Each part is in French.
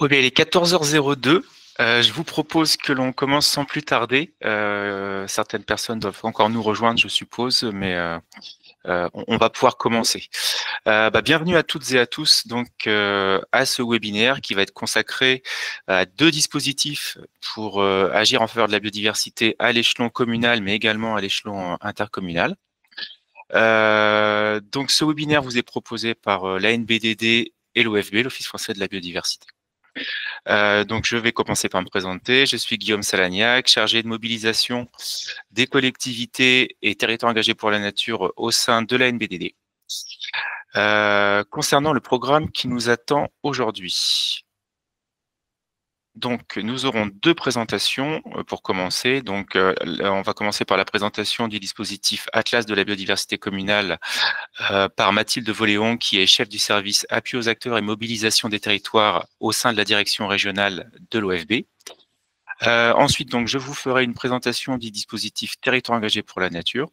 Oui, bien, il est 14h02. Je vous propose que l'on commence sans plus tarder. Certaines personnes doivent encore nous rejoindre, je suppose, mais on va pouvoir commencer. Bienvenue à toutes et à tous donc à ce webinaire qui va être consacré à deux dispositifs pour agir en faveur de la biodiversité à l'échelon communal, mais également à l'échelon intercommunal. Donc ce webinaire vous est proposé par l'ANBDD et l'OFB, l'Office français de la biodiversité. Donc je vais commencer par me présenter. Je suis Guillaume Salagnac, chargé de mobilisation des collectivités et territoires engagés pour la nature au sein de l'ANBDD. Concernant le programme qui nous attend aujourd'hui. Donc, nous aurons deux présentations pour commencer. Donc, on va commencer par la présentation du dispositif Atlas de la biodiversité communale par Mathilde Voléon, qui est chef du service appui aux acteurs et mobilisation des territoires au sein de la direction régionale de l'OFB. Ensuite, donc, je vous ferai une présentation du dispositif Territoire engagé pour la nature.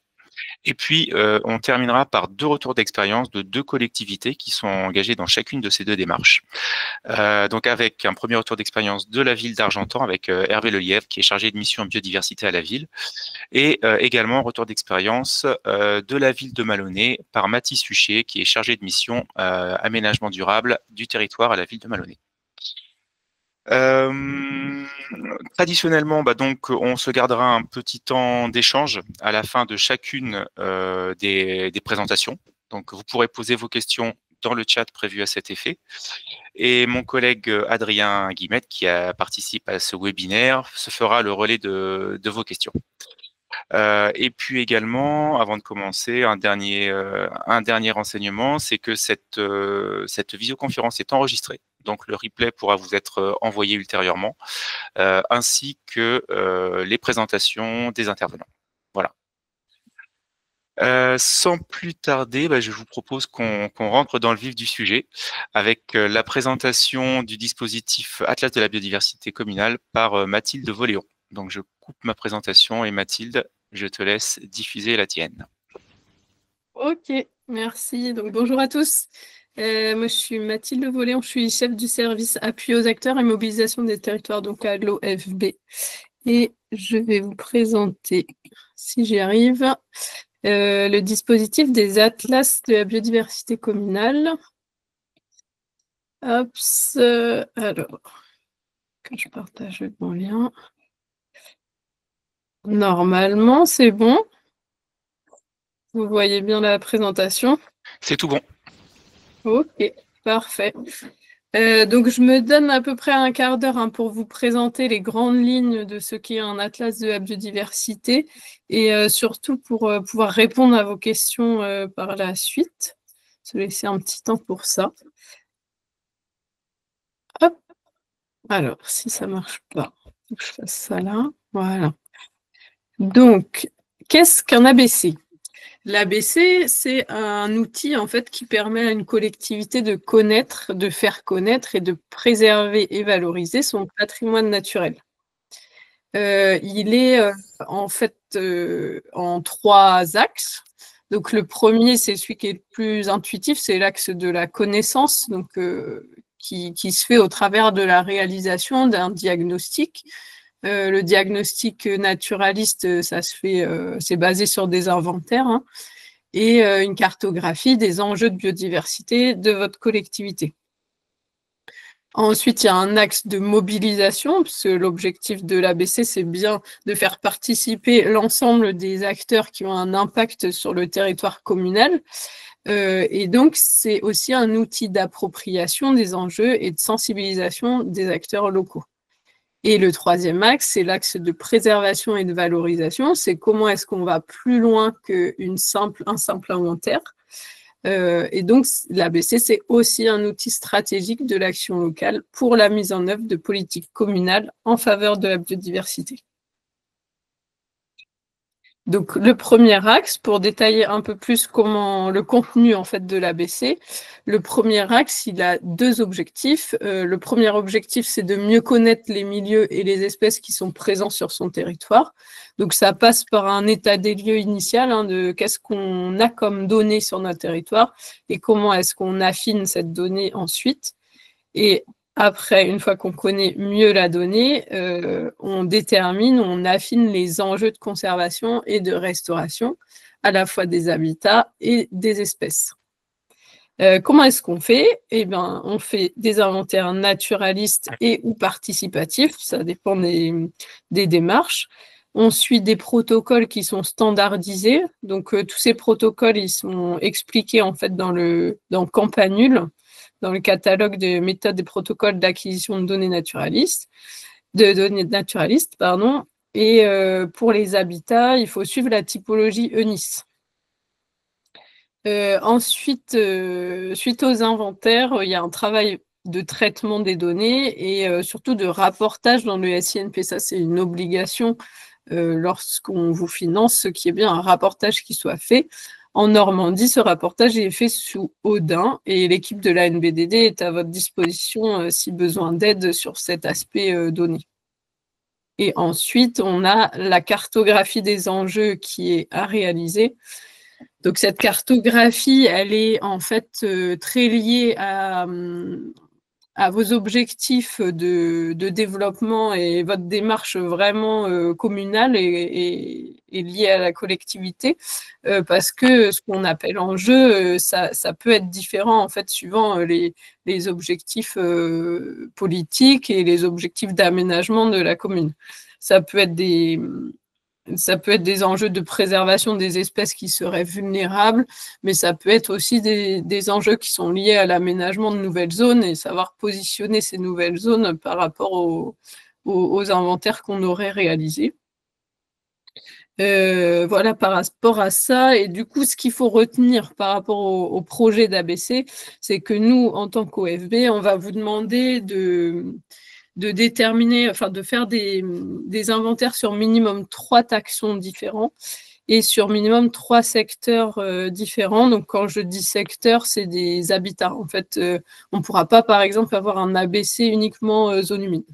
Et puis, on terminera par deux retours d'expérience de deux collectivités qui sont engagées dans chacune de ces deux démarches. Donc, avec un premier retour d'expérience de la ville d'Argentan, avec Hervé Lelièvre, qui est chargé de mission biodiversité à la ville, et également un retour d'expérience de la ville de Malonné par Mathis Suchet, qui est chargé de mission aménagement durable du territoire à la ville de Malonné. Traditionnellement, donc, on se gardera un petit temps d'échange à la fin de chacune des présentations. Donc, vous pourrez poser vos questions dans le chat prévu à cet effet. Et mon collègue Adrien Guillemette, qui participe à ce webinaire, se fera le relais de vos questions. Et puis également, avant de commencer, un dernier renseignement, c'est que cette visioconférence est enregistrée. Donc, le replay pourra vous être envoyé ultérieurement, ainsi que les présentations des intervenants. Voilà. Sans plus tarder, je vous propose qu'on rentre dans le vif du sujet avec la présentation du dispositif Atlas de la biodiversité communale par Mathilde Voléon. Donc, je coupe ma présentation et Mathilde, je te laisse diffuser la tienne. Ok, merci. Donc, bonjour à tous. Moi, je suis Mathilde Voléon, je suis chef du service appui aux acteurs et mobilisation des territoires, donc à l'OFB. Et je vais vous présenter, si j'y arrive, le dispositif des atlas de la biodiversité communale. Hop, alors, que je partage mon lien. Normalement, c'est bon. Vous voyez bien la présentation? C'est tout bon. Ok, parfait. Donc, je me donne à peu près un quart d'heure pour vous présenter les grandes lignes de ce qu'est un atlas de la biodiversité et surtout pour pouvoir répondre à vos questions par la suite. Je vais laisser un petit temps pour ça. Hop. Alors, si ça ne marche pas, faut que je fasse ça là. Voilà. Donc, qu'est-ce qu'un ABC? L'ABC, c'est un outil en fait qui permet à une collectivité de connaître, de faire connaître et de préserver et valoriser son patrimoine naturel. Il est en fait en trois axes. Donc le premier, c'est celui qui est le plus intuitif, c'est l'axe de la connaissance, donc qui se fait au travers de la réalisation d'un diagnostic. Le diagnostic naturaliste, ça se fait, c'est basé sur des inventaires et une cartographie des enjeux de biodiversité de votre collectivité. Ensuite, il y a un axe de mobilisation, parce que l'objectif de l'ABC, c'est bien de faire participer l'ensemble des acteurs qui ont un impact sur le territoire communal. Et donc, c'est aussi un outil d'appropriation des enjeux et de sensibilisation des acteurs locaux. Et le troisième axe, c'est l'axe de préservation et de valorisation. C'est comment est-ce qu'on va plus loin qu'un simple inventaire. Et donc, l'ABC, c'est aussi un outil stratégique de l'action locale pour la mise en œuvre de politiques communales en faveur de la biodiversité. Donc, le premier axe, pour détailler un peu plus comment le contenu en fait de l'ABC, le premier axe, il a deux objectifs. Le premier objectif, c'est de mieux connaître les milieux et les espèces qui sont présents sur son territoire. Donc, ça passe par un état des lieux initial de qu'est-ce qu'on a comme données sur notre territoire et comment est-ce qu'on affine cette donnée ensuite. Et Après, une fois qu'on connaît mieux la donnée, on affine les enjeux de conservation et de restauration, à la fois des habitats et des espèces. Comment est-ce qu'on fait? Eh bien, on fait des inventaires naturalistes et ou participatifs, ça dépend des démarches. On suit des protocoles qui sont standardisés. Donc, tous ces protocoles, ils sont expliqués en fait dans Campanule, dans le catalogue des méthodes et protocoles d'acquisition de données naturalistes, pardon. Et pour les habitats, il faut suivre la typologie ENIS. Ensuite, suite aux inventaires, il y a un travail de traitement des données et surtout de rapportage dans le SINP. Ça, c'est une obligation lorsqu'on vous finance, ce qui est bien un rapportage qui soit fait. En Normandie, ce rapportage est fait sous Odin et l'équipe de la NBDD est à votre disposition si besoin d'aide sur cet aspect données. Et ensuite, on a la cartographie des enjeux qui est à réaliser. Donc, cette cartographie, elle est en fait très liée à vos objectifs de développement et votre démarche vraiment communale et liée à la collectivité, parce que ce qu'on appelle enjeu, ça peut être différent en fait suivant les objectifs politiques et les objectifs d'aménagement de la commune. Ça peut être des enjeux de préservation des espèces qui seraient vulnérables, mais ça peut être aussi des enjeux qui sont liés à l'aménagement de nouvelles zones et savoir positionner ces nouvelles zones par rapport aux inventaires qu'on aurait réalisés. Voilà par rapport à ça. Et du coup, ce qu'il faut retenir par rapport au projet d'ABC, c'est que nous, en tant qu'OFB, on va vous demander de déterminer, enfin de faire des inventaires sur minimum 3 taxons différents et sur minimum 3 secteurs différents. Donc quand je dis secteur, c'est des habitats. En fait, on ne pourra pas, par exemple, avoir un ABC uniquement zone humide.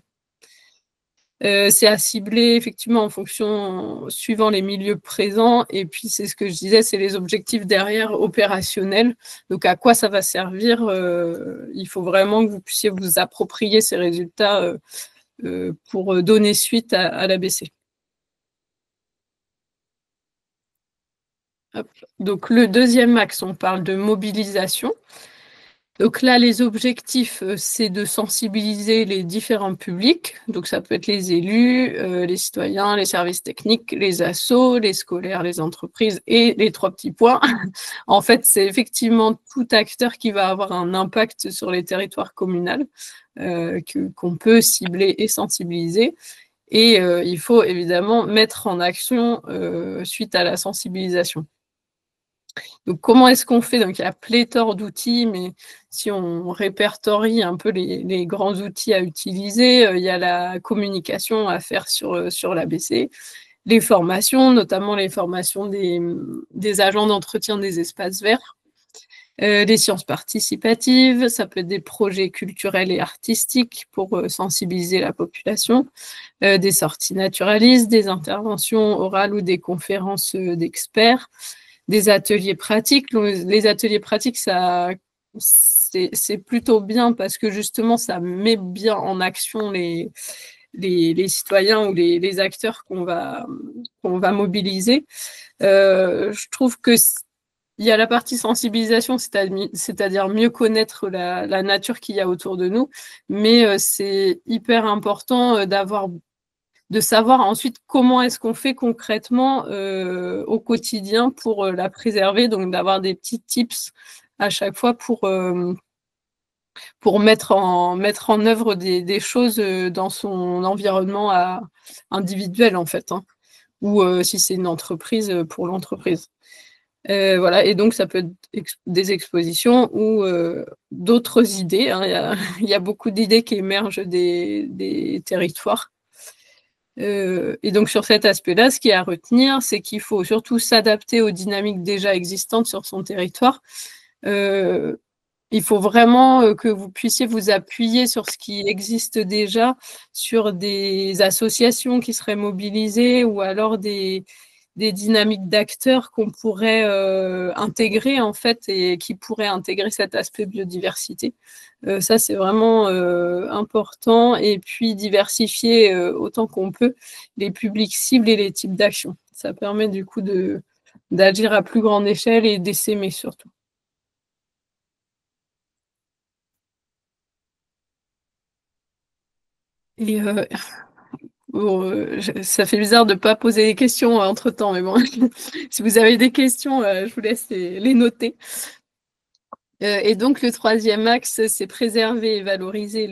C'est à cibler effectivement en fonction, suivant les milieux présents. Et puis, c'est ce que je disais, c'est les objectifs derrière opérationnels. Donc, à quoi ça va servir? Il faut vraiment que vous puissiez vous approprier ces résultats pour donner suite à l'ABC. Donc, le deuxième axe, on parle de mobilisation. Donc là, les objectifs, c'est de sensibiliser les différents publics. Donc ça peut être les élus, les citoyens, les services techniques, les assos, les scolaires, les entreprises et les 3 petits points. En fait, c'est effectivement tout acteur qui va avoir un impact sur les territoires communaux qu'on peut cibler et sensibiliser. Et il faut évidemment mettre en action suite à la sensibilisation. Donc, comment est-ce qu'on fait? Donc, il y a pléthore d'outils, mais si on répertorie un peu les grands outils à utiliser, il y a la communication à faire sur l'ABC, les formations, notamment les formations des agents d'entretien des espaces verts, les sciences participatives, ça peut être des projets culturels et artistiques pour sensibiliser la population, des sorties naturalistes, des interventions orales ou des conférences d'experts, des ateliers pratiques. Les ateliers pratiques, c'est plutôt bien parce que justement, ça met bien en action les citoyens ou les acteurs qu'on va mobiliser. Je trouve que il y a la partie sensibilisation, c'est-à-dire mieux connaître la nature qu'il y a autour de nous, mais c'est hyper important de savoir ensuite comment est-ce qu'on fait concrètement au quotidien pour la préserver, donc d'avoir des petits tips à chaque fois pour mettre en œuvre des choses dans son environnement individuel en fait, hein, ou si c'est une entreprise, pour l'entreprise. Voilà, et donc ça peut être des expositions ou d'autres idées, hein. Il y a beaucoup d'idées qui émergent des territoires. Et donc sur cet aspect-là, ce qu'il y a à retenir, c'est qu'il faut surtout s'adapter aux dynamiques déjà existantes sur son territoire. Il faut vraiment que vous puissiez vous appuyer sur ce qui existe déjà, sur des associations qui seraient mobilisées ou alors des des dynamiques d'acteurs qu'on pourrait intégrer en fait et qui pourraient intégrer cet aspect biodiversité. Ça, c'est vraiment important. Et puis diversifier autant qu'on peut les publics cibles et les types d'actions. Ça permet du coup d'agir à plus grande échelle et d'essaimer surtout. Et ça fait bizarre de ne pas poser des questions entre-temps, mais bon, si vous avez des questions, je vous laisse les noter. Et donc, le troisième axe, c'est préserver et valoriser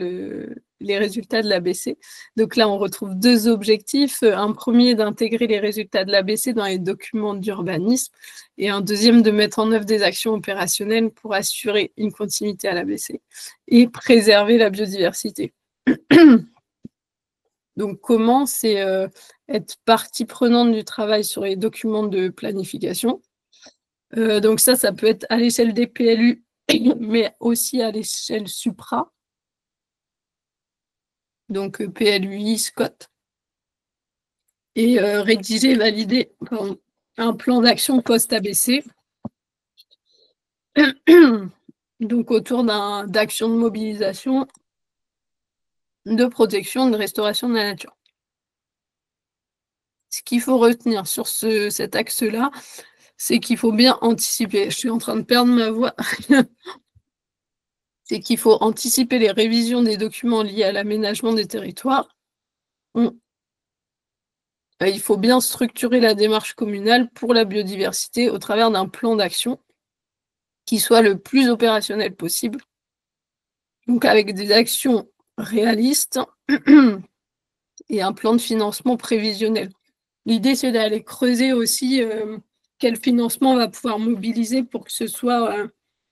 les résultats de l'ABC. Donc là, on retrouve deux objectifs. Un premier, d'intégrer les résultats de l'ABC dans les documents d'urbanisme, et un deuxième, de mettre en œuvre des actions opérationnelles pour assurer une continuité à l'ABC et préserver la biodiversité. Donc, comment? C'est être partie prenante du travail sur les documents de planification. Donc ça peut être à l'échelle des PLU, mais aussi à l'échelle supra. Donc PLUI, SCOT. Et rédiger et valider un plan d'action post-ABC. Donc autour d'actions de mobilisation, de protection, de restauration de la nature. Ce qu'il faut retenir sur cet axe-là, c'est qu'il faut bien anticiper. Je suis en train de perdre ma voix. C'est qu'il faut anticiper les révisions des documents liés à l'aménagement des territoires. Il faut bien structurer la démarche communale pour la biodiversité au travers d'un plan d'action qui soit le plus opérationnel possible. Donc avec des actions réalistes et un plan de financement prévisionnel. L'idée, c'est d'aller creuser aussi quel financement on va pouvoir mobiliser pour que ce soit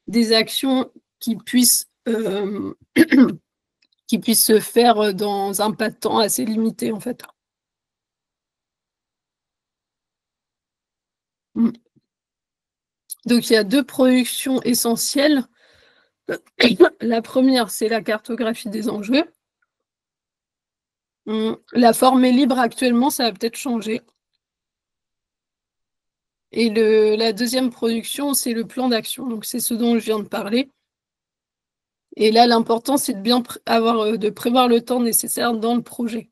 des actions qui puissent se faire dans un pas de temps assez limité, en fait. Donc, il y a deux productions essentielles. La première, c'est la cartographie des enjeux. La forme est libre actuellement, ça va peut-être changer. Et la deuxième production, c'est le plan d'action. Donc, c'est ce dont je viens de parler. Et là, l'important, c'est de bien de prévoir le temps nécessaire dans le projet.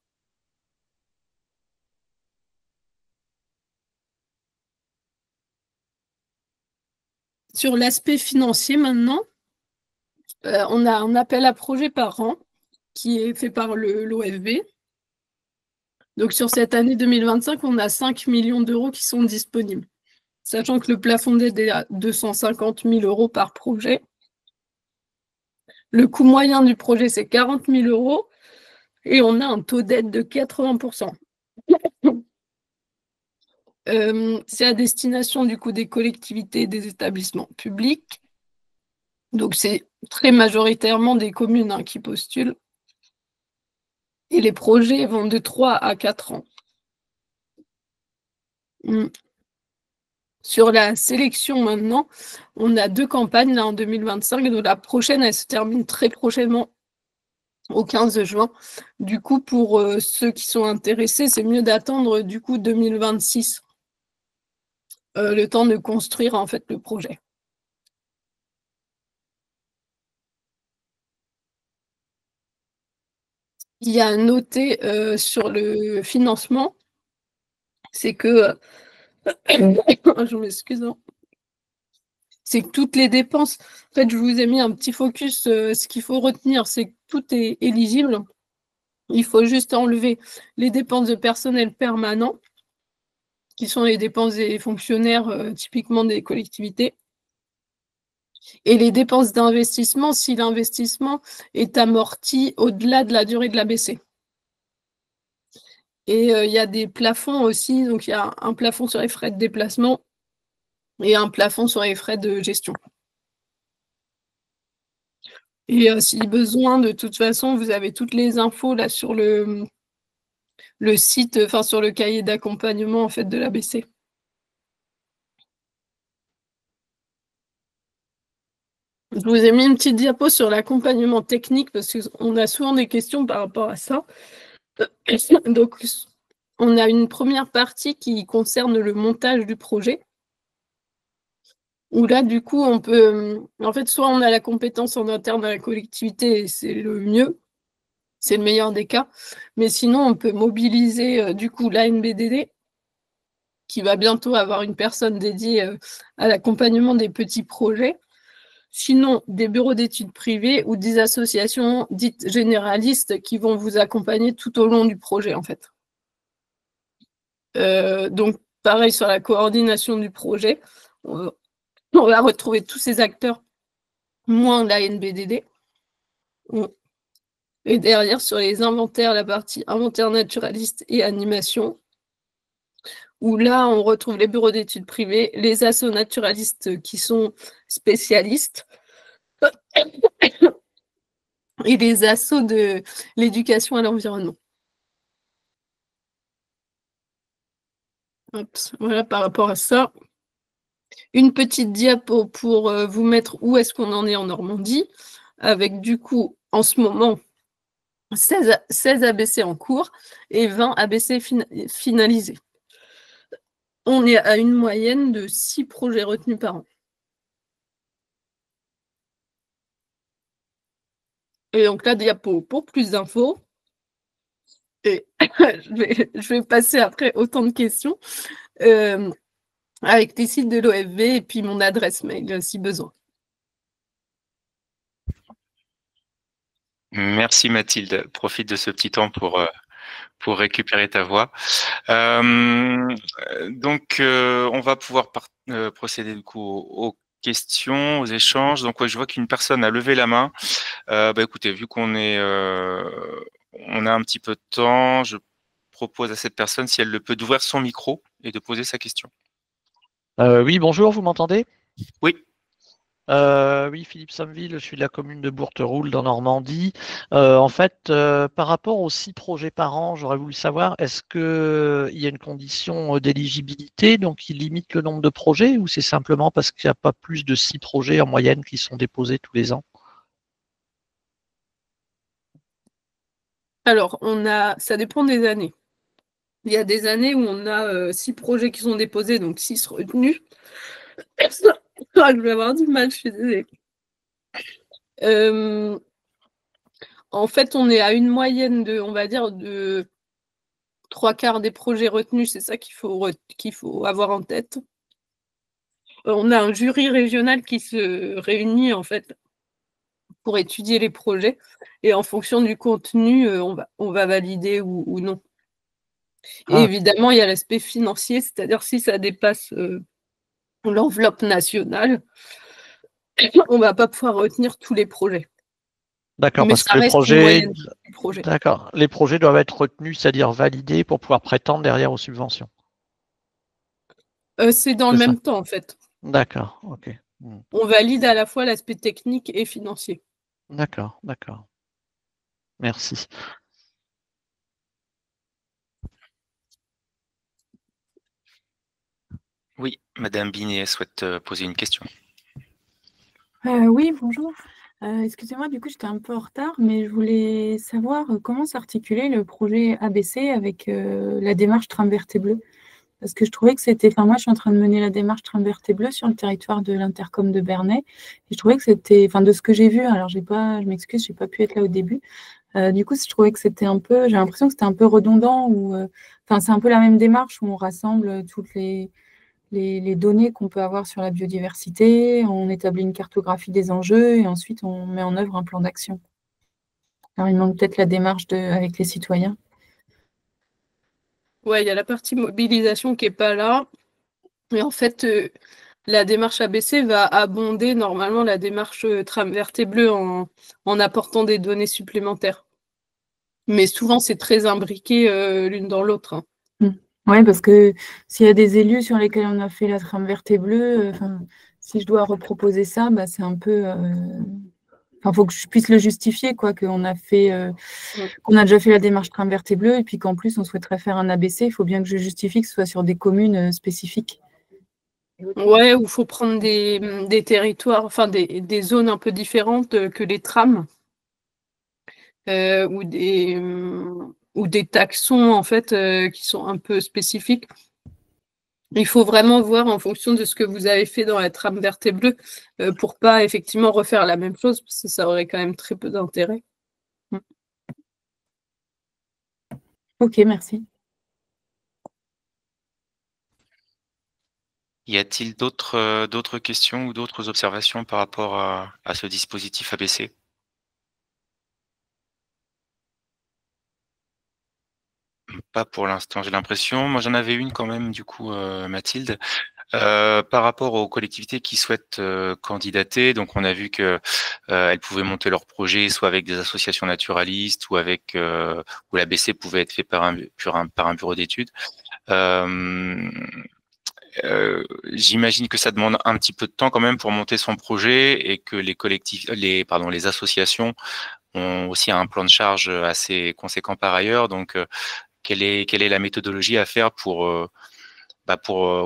Sur l'aspect financier, maintenant, on a un appel à projet par an qui est fait par l'OFB. Donc, sur cette année 2025, on a 5 millions d'euros qui sont disponibles, sachant que le plafond d'aide est à 250 000 euros par projet. Le coût moyen du projet, c'est 40 000 euros et on a un taux d'aide de 80%. C'est à destination du coup des collectivités et des établissements publics. Donc, c'est très majoritairement des communes qui postulent. Et les projets vont de 3 à 4 ans. Sur la sélection maintenant, on a 2 campagnes là en 2025. Donc la prochaine, elle se termine très prochainement, au 15 juin. Du coup, pour ceux qui sont intéressés, c'est mieux d'attendre du coup 2026, le temps de construire en fait le projet. Il y a à noter sur le financement, c'est que je m'excuse, c'est que toutes les dépenses, en fait, je vous ai mis un petit focus, ce qu'il faut retenir, c'est que tout est éligible. Il faut juste enlever les dépenses de personnel permanent, qui sont les dépenses des fonctionnaires, typiquement des collectivités, et les dépenses d'investissement si l'investissement est amorti au-delà de la durée de l'ABC. Et il y a des plafonds aussi, donc il y a un plafond sur les frais de déplacement et un plafond sur les frais de gestion. Et si besoin, de toute façon, vous avez toutes les infos là sur le site, enfin sur le cahier d'accompagnement en fait de l'ABC. Je vous ai mis une petite diapo sur l'accompagnement technique parce qu'on a souvent des questions par rapport à ça. Donc, on a une première partie qui concerne le montage du projet, où là, du coup, on peut, en fait, soit on a la compétence en interne à la collectivité, et c'est le mieux, c'est le meilleur des cas, mais sinon, on peut mobiliser, du coup, l'ANBDD, qui va bientôt avoir une personne dédiée à l'accompagnement des petits projets. Sinon, des bureaux d'études privés ou des associations dites généralistes qui vont vous accompagner tout au long du projet, en fait. Donc, pareil sur la coordination du projet, on va retrouver tous ces acteurs, moins la NBDD. Et derrière, sur les inventaires, la partie inventaire naturaliste et animation, où là, on retrouve les bureaux d'études privés, les assos naturalistes qui sont spécialistes, et les assos de l'éducation à l'environnement. Voilà par rapport à ça. Une petite diapo pour vous mettre où est-ce qu'on en est en Normandie, avec du coup, en ce moment, 16 ABC en cours et 20 ABC finalisés. On est à une moyenne de 6 projets retenus par an. Et donc la diapo pour plus d'infos. Et je vais passer après autant de questions avec les sites de l'OFV et puis mon adresse mail si besoin. Merci Mathilde. Profite de ce petit temps pour récupérer ta voix. Donc, on va pouvoir procéder du coup aux questions, aux échanges. Donc, ouais, je vois qu'une personne a levé la main. Écoutez, vu qu'on on a un petit peu de temps, je propose à cette personne, si elle le peut, d'ouvrir son micro et de poser sa question. Oui, bonjour, vous m'entendez? Oui. Oui, Philippe Sommeville, je suis de la commune de Bourteroule dans Normandie. En fait, par rapport aux 6 projets par an, j'aurais voulu savoir, est-ce qu'il y a une condition d'éligibilité, donc qui limite le nombre de projets, ou c'est simplement parce qu'il n'y a pas plus de 6 projets en moyenne qui sont déposés tous les ans? Alors, ça dépend des années. Il y a des années où on a 6 projets qui sont déposés, donc 6 retenus. Je vais avoir du mal, je suis désolée. En fait, on est à une moyenne de, on va dire, de 3/4 des projets retenus, c'est ça qu'il faut avoir en tête. On a un jury régional qui se réunit, en fait, pour étudier les projets, et en fonction du contenu, on va valider ou non. Et évidemment, il y a l'aspect financier, c'est-à-dire si ça dépasse l'enveloppe nationale, on ne va pas pouvoir retenir tous les projets. D'accord, Mais parce ça que reste une moyenne de projets. D'accord, les projets doivent être retenus, c'est-à-dire validés pour pouvoir prétendre derrière aux subventions. C'est dans le même temps, en fait. D'accord, ok. On valide à la fois l'aspect technique et financier. D'accord, d'accord. Merci. Oui, Madame Binet souhaite poser une question. Oui, bonjour. Excusez-moi, du coup, j'étais un peu en retard, mais je voulais savoir comment s'articulait le projet ABC avec la démarche Tram Vert et Bleu. Parce que je trouvais que c'était. Enfin, moi, je suis en train de mener la démarche Tram Vert et Bleu sur le territoire de l'Intercom de Bernay. Et je trouvais que c'était. Enfin, de ce que j'ai vu, alors je m'excuse, je n'ai pas pu être là au début. Du coup, je trouvais que c'était un peu. J'ai l'impression que c'était un peu redondant. Enfin, c'est un peu la même démarche où on rassemble toutes les données qu'on peut avoir sur la biodiversité, on établit une cartographie des enjeux et ensuite on met en œuvre un plan d'action. Alors, il manque peut-être la démarche avec les citoyens. Ouais, il y a la partie mobilisation qui n'est pas là. Et en fait, la démarche ABC va abonder normalement la démarche Tram Vert et Bleu en apportant des données supplémentaires. Mais souvent, c'est très imbriqué l'une dans l'autre. Hein. Oui, parce que s'il y a des élus sur lesquels on a fait la Trame Verte et Bleue, si je dois reproposer ça, c'est un peu. Il faut que je puisse le justifier, quoi, qu'on a déjà fait la démarche Trame Verte et Bleue, et puis qu'en plus on souhaiterait faire un ABC. Il faut bien que je justifie que ce soit sur des communes spécifiques. Ouais, où il faut prendre des territoires, enfin des zones un peu différentes que les trams, où ou des taxons en fait qui sont un peu spécifiques. Il faut vraiment voir en fonction de ce que vous avez fait dans la trame verte et bleue pour pas effectivement refaire la même chose, parce que ça aurait quand même très peu d'intérêt. Ok, merci. Y a-t-il d'autres questions ou d'autres observations par rapport à ce dispositif ABC? Pas pour l'instant, j'ai l'impression. Moi, j'en avais une quand même, du coup, Mathilde. Par rapport aux collectivités qui souhaitent candidater, donc on a vu que elles pouvaient monter leur projet soit avec des associations naturalistes ou avec où l'ABC pouvait être fait par un bureau d'études. J'imagine que ça demande un petit peu de temps quand même pour monter son projet et que les associations ont aussi un plan de charge assez conséquent par ailleurs. Donc, quelle est la méthodologie à faire pour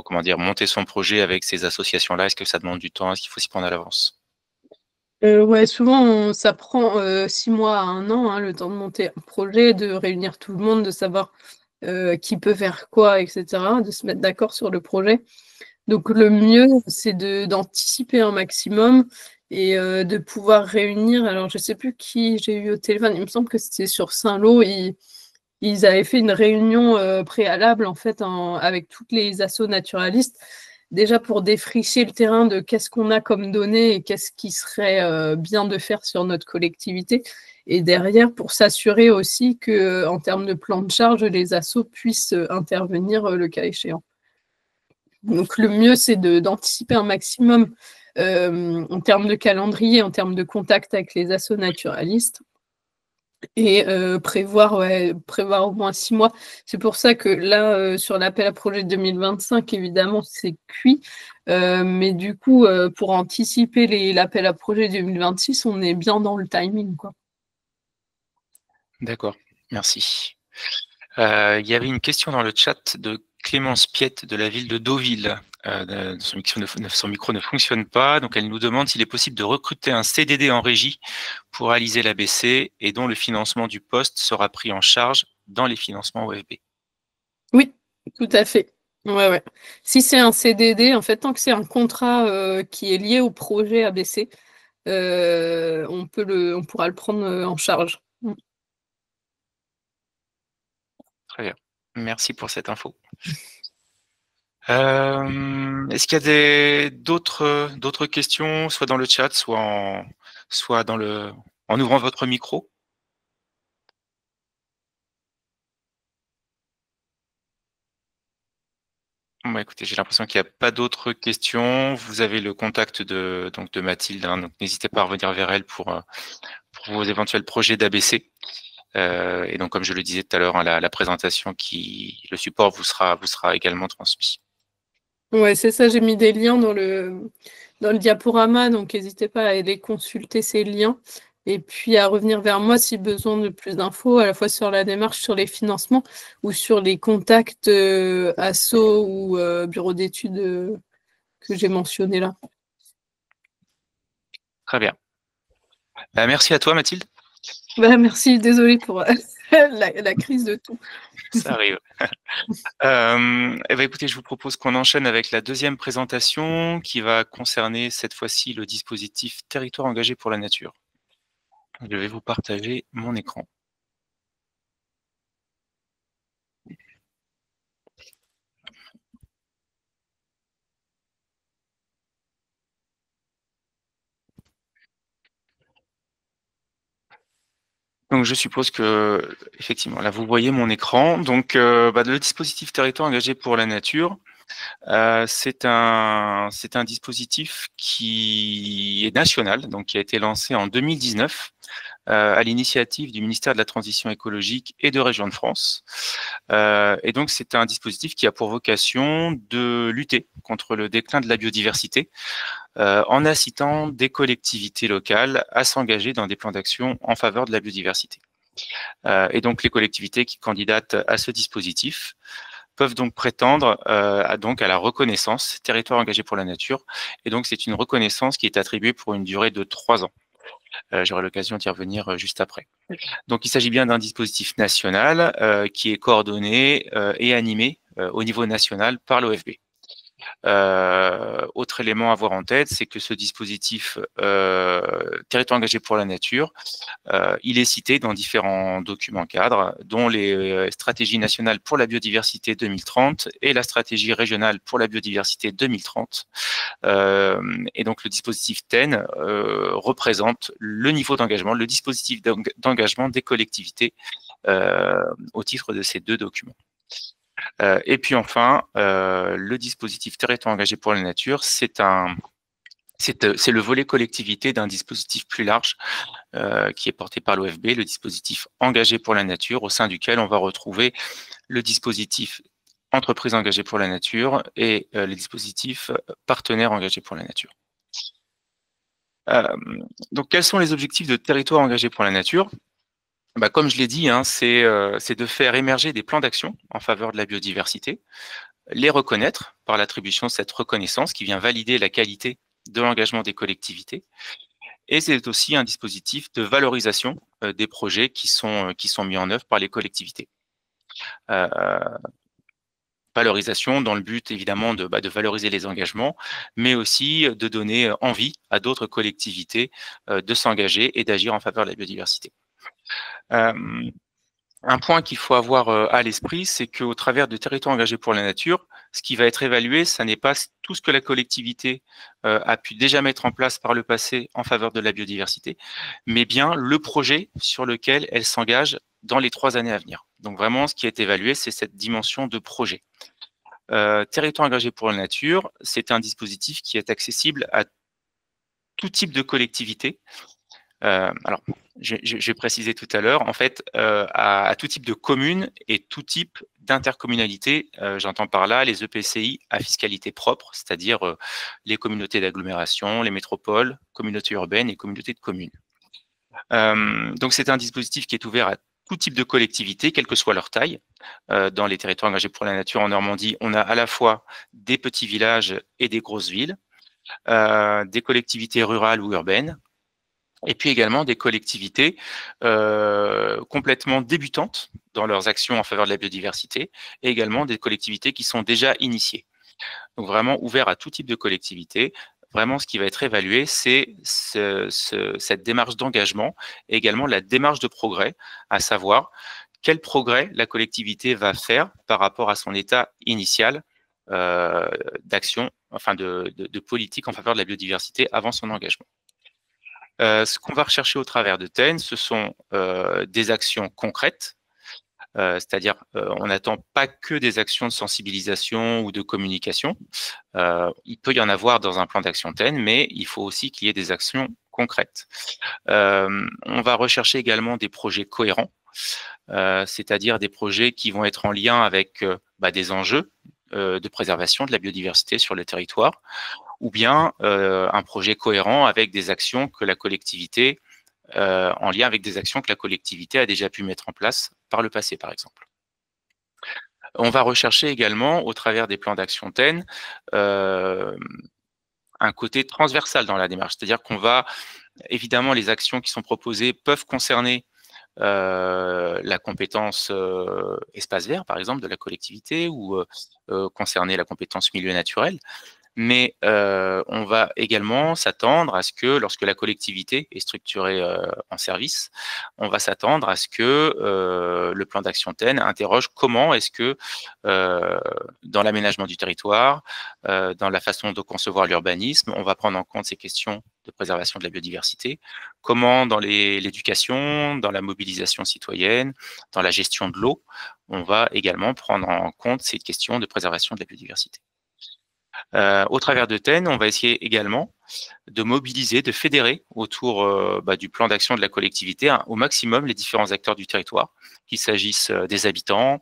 comment dire, monter son projet avec ces associations-là? Est-ce que ça demande du temps? Est-ce qu'il faut s'y prendre à l'avance? Ouais, souvent, ça prend 6 mois à 1 an, hein, le temps de monter un projet, de réunir tout le monde, de savoir qui peut faire quoi, etc., de se mettre d'accord sur le projet. Donc, le mieux, c'est d'anticiper un maximum et de pouvoir réunir. Alors, je ne sais plus qui j'ai eu au téléphone, il me semble que c'était sur Saint-Lô. Ils avaient fait une réunion préalable, en fait, avec toutes les assos naturalistes, déjà pour défricher le terrain de qu'est-ce qu'on a comme données et qu'est-ce qui serait bien de faire sur notre collectivité. Et derrière, pour s'assurer aussi que, en termes de plan de charge, les assos puissent intervenir le cas échéant. Donc, le mieux, c'est d'anticiper un maximum en termes de calendrier, en termes de contact avec les assos naturalistes et prévoir au moins 6 mois. C'est pour ça que là, sur l'appel à projet 2025, évidemment, c'est cuit. Mais du coup, pour anticiper l'appel à projet 2026, on est bien dans le timing, quoi. D'accord, merci. Il y avait une question dans le chat de Clémence Piette de la ville de Deauville. Son micro ne fonctionne pas, donc elle nous demande s'il est possible de recruter un CDD en régie pour réaliser l'ABC et dont le financement du poste sera pris en charge dans les financements OFB. Oui, tout à fait. Ouais. Si c'est un CDD, en fait, tant que c'est un contrat qui est lié au projet ABC, on pourra le prendre en charge. Très bien. Merci pour cette info. Est-ce qu'il y a d'autres questions, soit dans le chat, soit en ouvrant votre micro? Bon, écoutez, j'ai l'impression qu'il n'y a pas d'autres questions. Vous avez le contact de Mathilde, hein, donc n'hésitez pas à revenir vers elle pour vos éventuels projets d'ABC. Et donc, comme je le disais tout à l'heure, hein, la présentation le support vous sera également transmis. Ouais, c'est ça, j'ai mis des liens dans le diaporama, donc n'hésitez pas à aller consulter ces liens et puis à revenir vers moi si besoin de plus d'infos, à la fois sur la démarche, sur les financements ou sur les contacts asso ou bureau d'études que j'ai mentionnés là. Très bien. Merci à toi, Mathilde. Merci, désolée pour la crise de tout. Ça arrive. Écoutez, je vous propose qu'on enchaîne avec la deuxième présentation qui va concerner cette fois-ci le dispositif Territoire engagé pour la nature. Je vais vous partager mon écran. Donc, je suppose que, effectivement, là, vous voyez mon écran. Donc, le dispositif Territoire engagé pour la nature, c'est un dispositif qui est national, donc qui a été lancé en 2019 à l'initiative du ministère de la Transition écologique et de Régions de France. Et donc, c'est un dispositif qui a pour vocation de lutter contre le déclin de la biodiversité en incitant des collectivités locales à s'engager dans des plans d'action en faveur de la biodiversité. Et donc, les collectivités qui candidatent à ce dispositif peuvent donc prétendre à la reconnaissance Territoire engagé pour la nature. Et donc, c'est une reconnaissance qui est attribuée pour une durée de 3 ans. J'aurai l'occasion d'y revenir juste après. Donc, il s'agit bien d'un dispositif national qui est coordonné et animé au niveau national par l'OFB. Autre élément à avoir en tête, c'est que ce dispositif territoire engagé pour la nature, il est cité dans différents documents cadres, dont les stratégies nationales pour la biodiversité 2030 et la stratégie régionale pour la biodiversité 2030. Et donc le dispositif TEN représente le niveau d'engagement, le dispositif d'engagement des collectivités au titre de ces deux documents. Et puis enfin, le dispositif territoire engagé pour la nature, c'est le volet collectivité d'un dispositif plus large qui est porté par l'OFB, le dispositif engagé pour la nature, au sein duquel on va retrouver le dispositif entreprise engagée pour la nature et les dispositifs partenaires engagés pour la nature. Donc, quels sont les objectifs de territoire engagé pour la nature ? Comme je l'ai dit, hein, c'est de faire émerger des plans d'action en faveur de la biodiversité, les reconnaître par l'attribution de cette reconnaissance qui vient valider la qualité de l'engagement des collectivités. Et c'est aussi un dispositif de valorisation des projets qui sont mis en œuvre par les collectivités. Valorisation dans le but évidemment de valoriser les engagements, mais aussi de donner envie à d'autres collectivités de s'engager et d'agir en faveur de la biodiversité. Un point qu'il faut avoir à l'esprit, c'est qu'au travers de territoires engagés pour la nature, ce qui va être évalué, ça n'est pas tout ce que la collectivité a pu déjà mettre en place par le passé en faveur de la biodiversité, mais bien le projet sur lequel elle s'engage dans les 3 années à venir. Donc vraiment, ce qui est évalué, c'est cette dimension de projet. Territoire engagé pour la nature, c'est un dispositif qui est accessible à tout type de collectivité. Alors, j'ai précisé tout à l'heure, en fait, à tout type de communes et tout type d'intercommunalité. J'entends par là les EPCI à fiscalité propre, c'est-à-dire les communautés d'agglomération, les métropoles, communautés urbaines et communautés de communes. Donc, c'est un dispositif qui est ouvert à tout type de collectivités, quelle que soit leur taille. Dans les territoires engagés pour la nature en Normandie, on a à la fois des petits villages et des grosses villes, des collectivités rurales ou urbaines, et puis également des collectivités complètement débutantes dans leurs actions en faveur de la biodiversité, et également des collectivités qui sont déjà initiées. Donc vraiment ouvert à tout type de collectivité. Vraiment, ce qui va être évalué, c'est cette démarche d'engagement et également la démarche de progrès, à savoir quel progrès la collectivité va faire par rapport à son état initial d'action, enfin de politique en faveur de la biodiversité avant son engagement. Ce qu'on va rechercher au travers de TEN, ce sont des actions concrètes, c'est-à-dire on n'attend pas que des actions de sensibilisation ou de communication. Il peut y en avoir dans un plan d'action TEN, mais il faut aussi qu'il y ait des actions concrètes. On va rechercher également des projets cohérents, c'est-à-dire des projets qui vont être en lien avec des enjeux de préservation de la biodiversité sur le territoire, ou bien un projet cohérent avec des actions que la collectivité, en lien avec des actions que la collectivité a déjà pu mettre en place par le passé, par exemple. On va rechercher également, au travers des plans d'action TEN, un côté transversal dans la démarche, c'est-à-dire qu'on va, évidemment, les actions qui sont proposées peuvent concerner la compétence espace vert, par exemple, de la collectivité, ou concerner la compétence milieu naturel. Mais on va également s'attendre à ce que, lorsque la collectivité est structurée en service, on va s'attendre à ce que le plan d'action TEN interroge comment est-ce que, dans l'aménagement du territoire, dans la façon de concevoir l'urbanisme, on va prendre en compte ces questions de préservation de la biodiversité, comment dans l'éducation, dans la mobilisation citoyenne, dans la gestion de l'eau, on va également prendre en compte ces questions de préservation de la biodiversité. Au travers de TEN, on va essayer également de mobiliser, de fédérer autour du plan d'action de la collectivité au maximum les différents acteurs du territoire, qu'il s'agisse des habitants,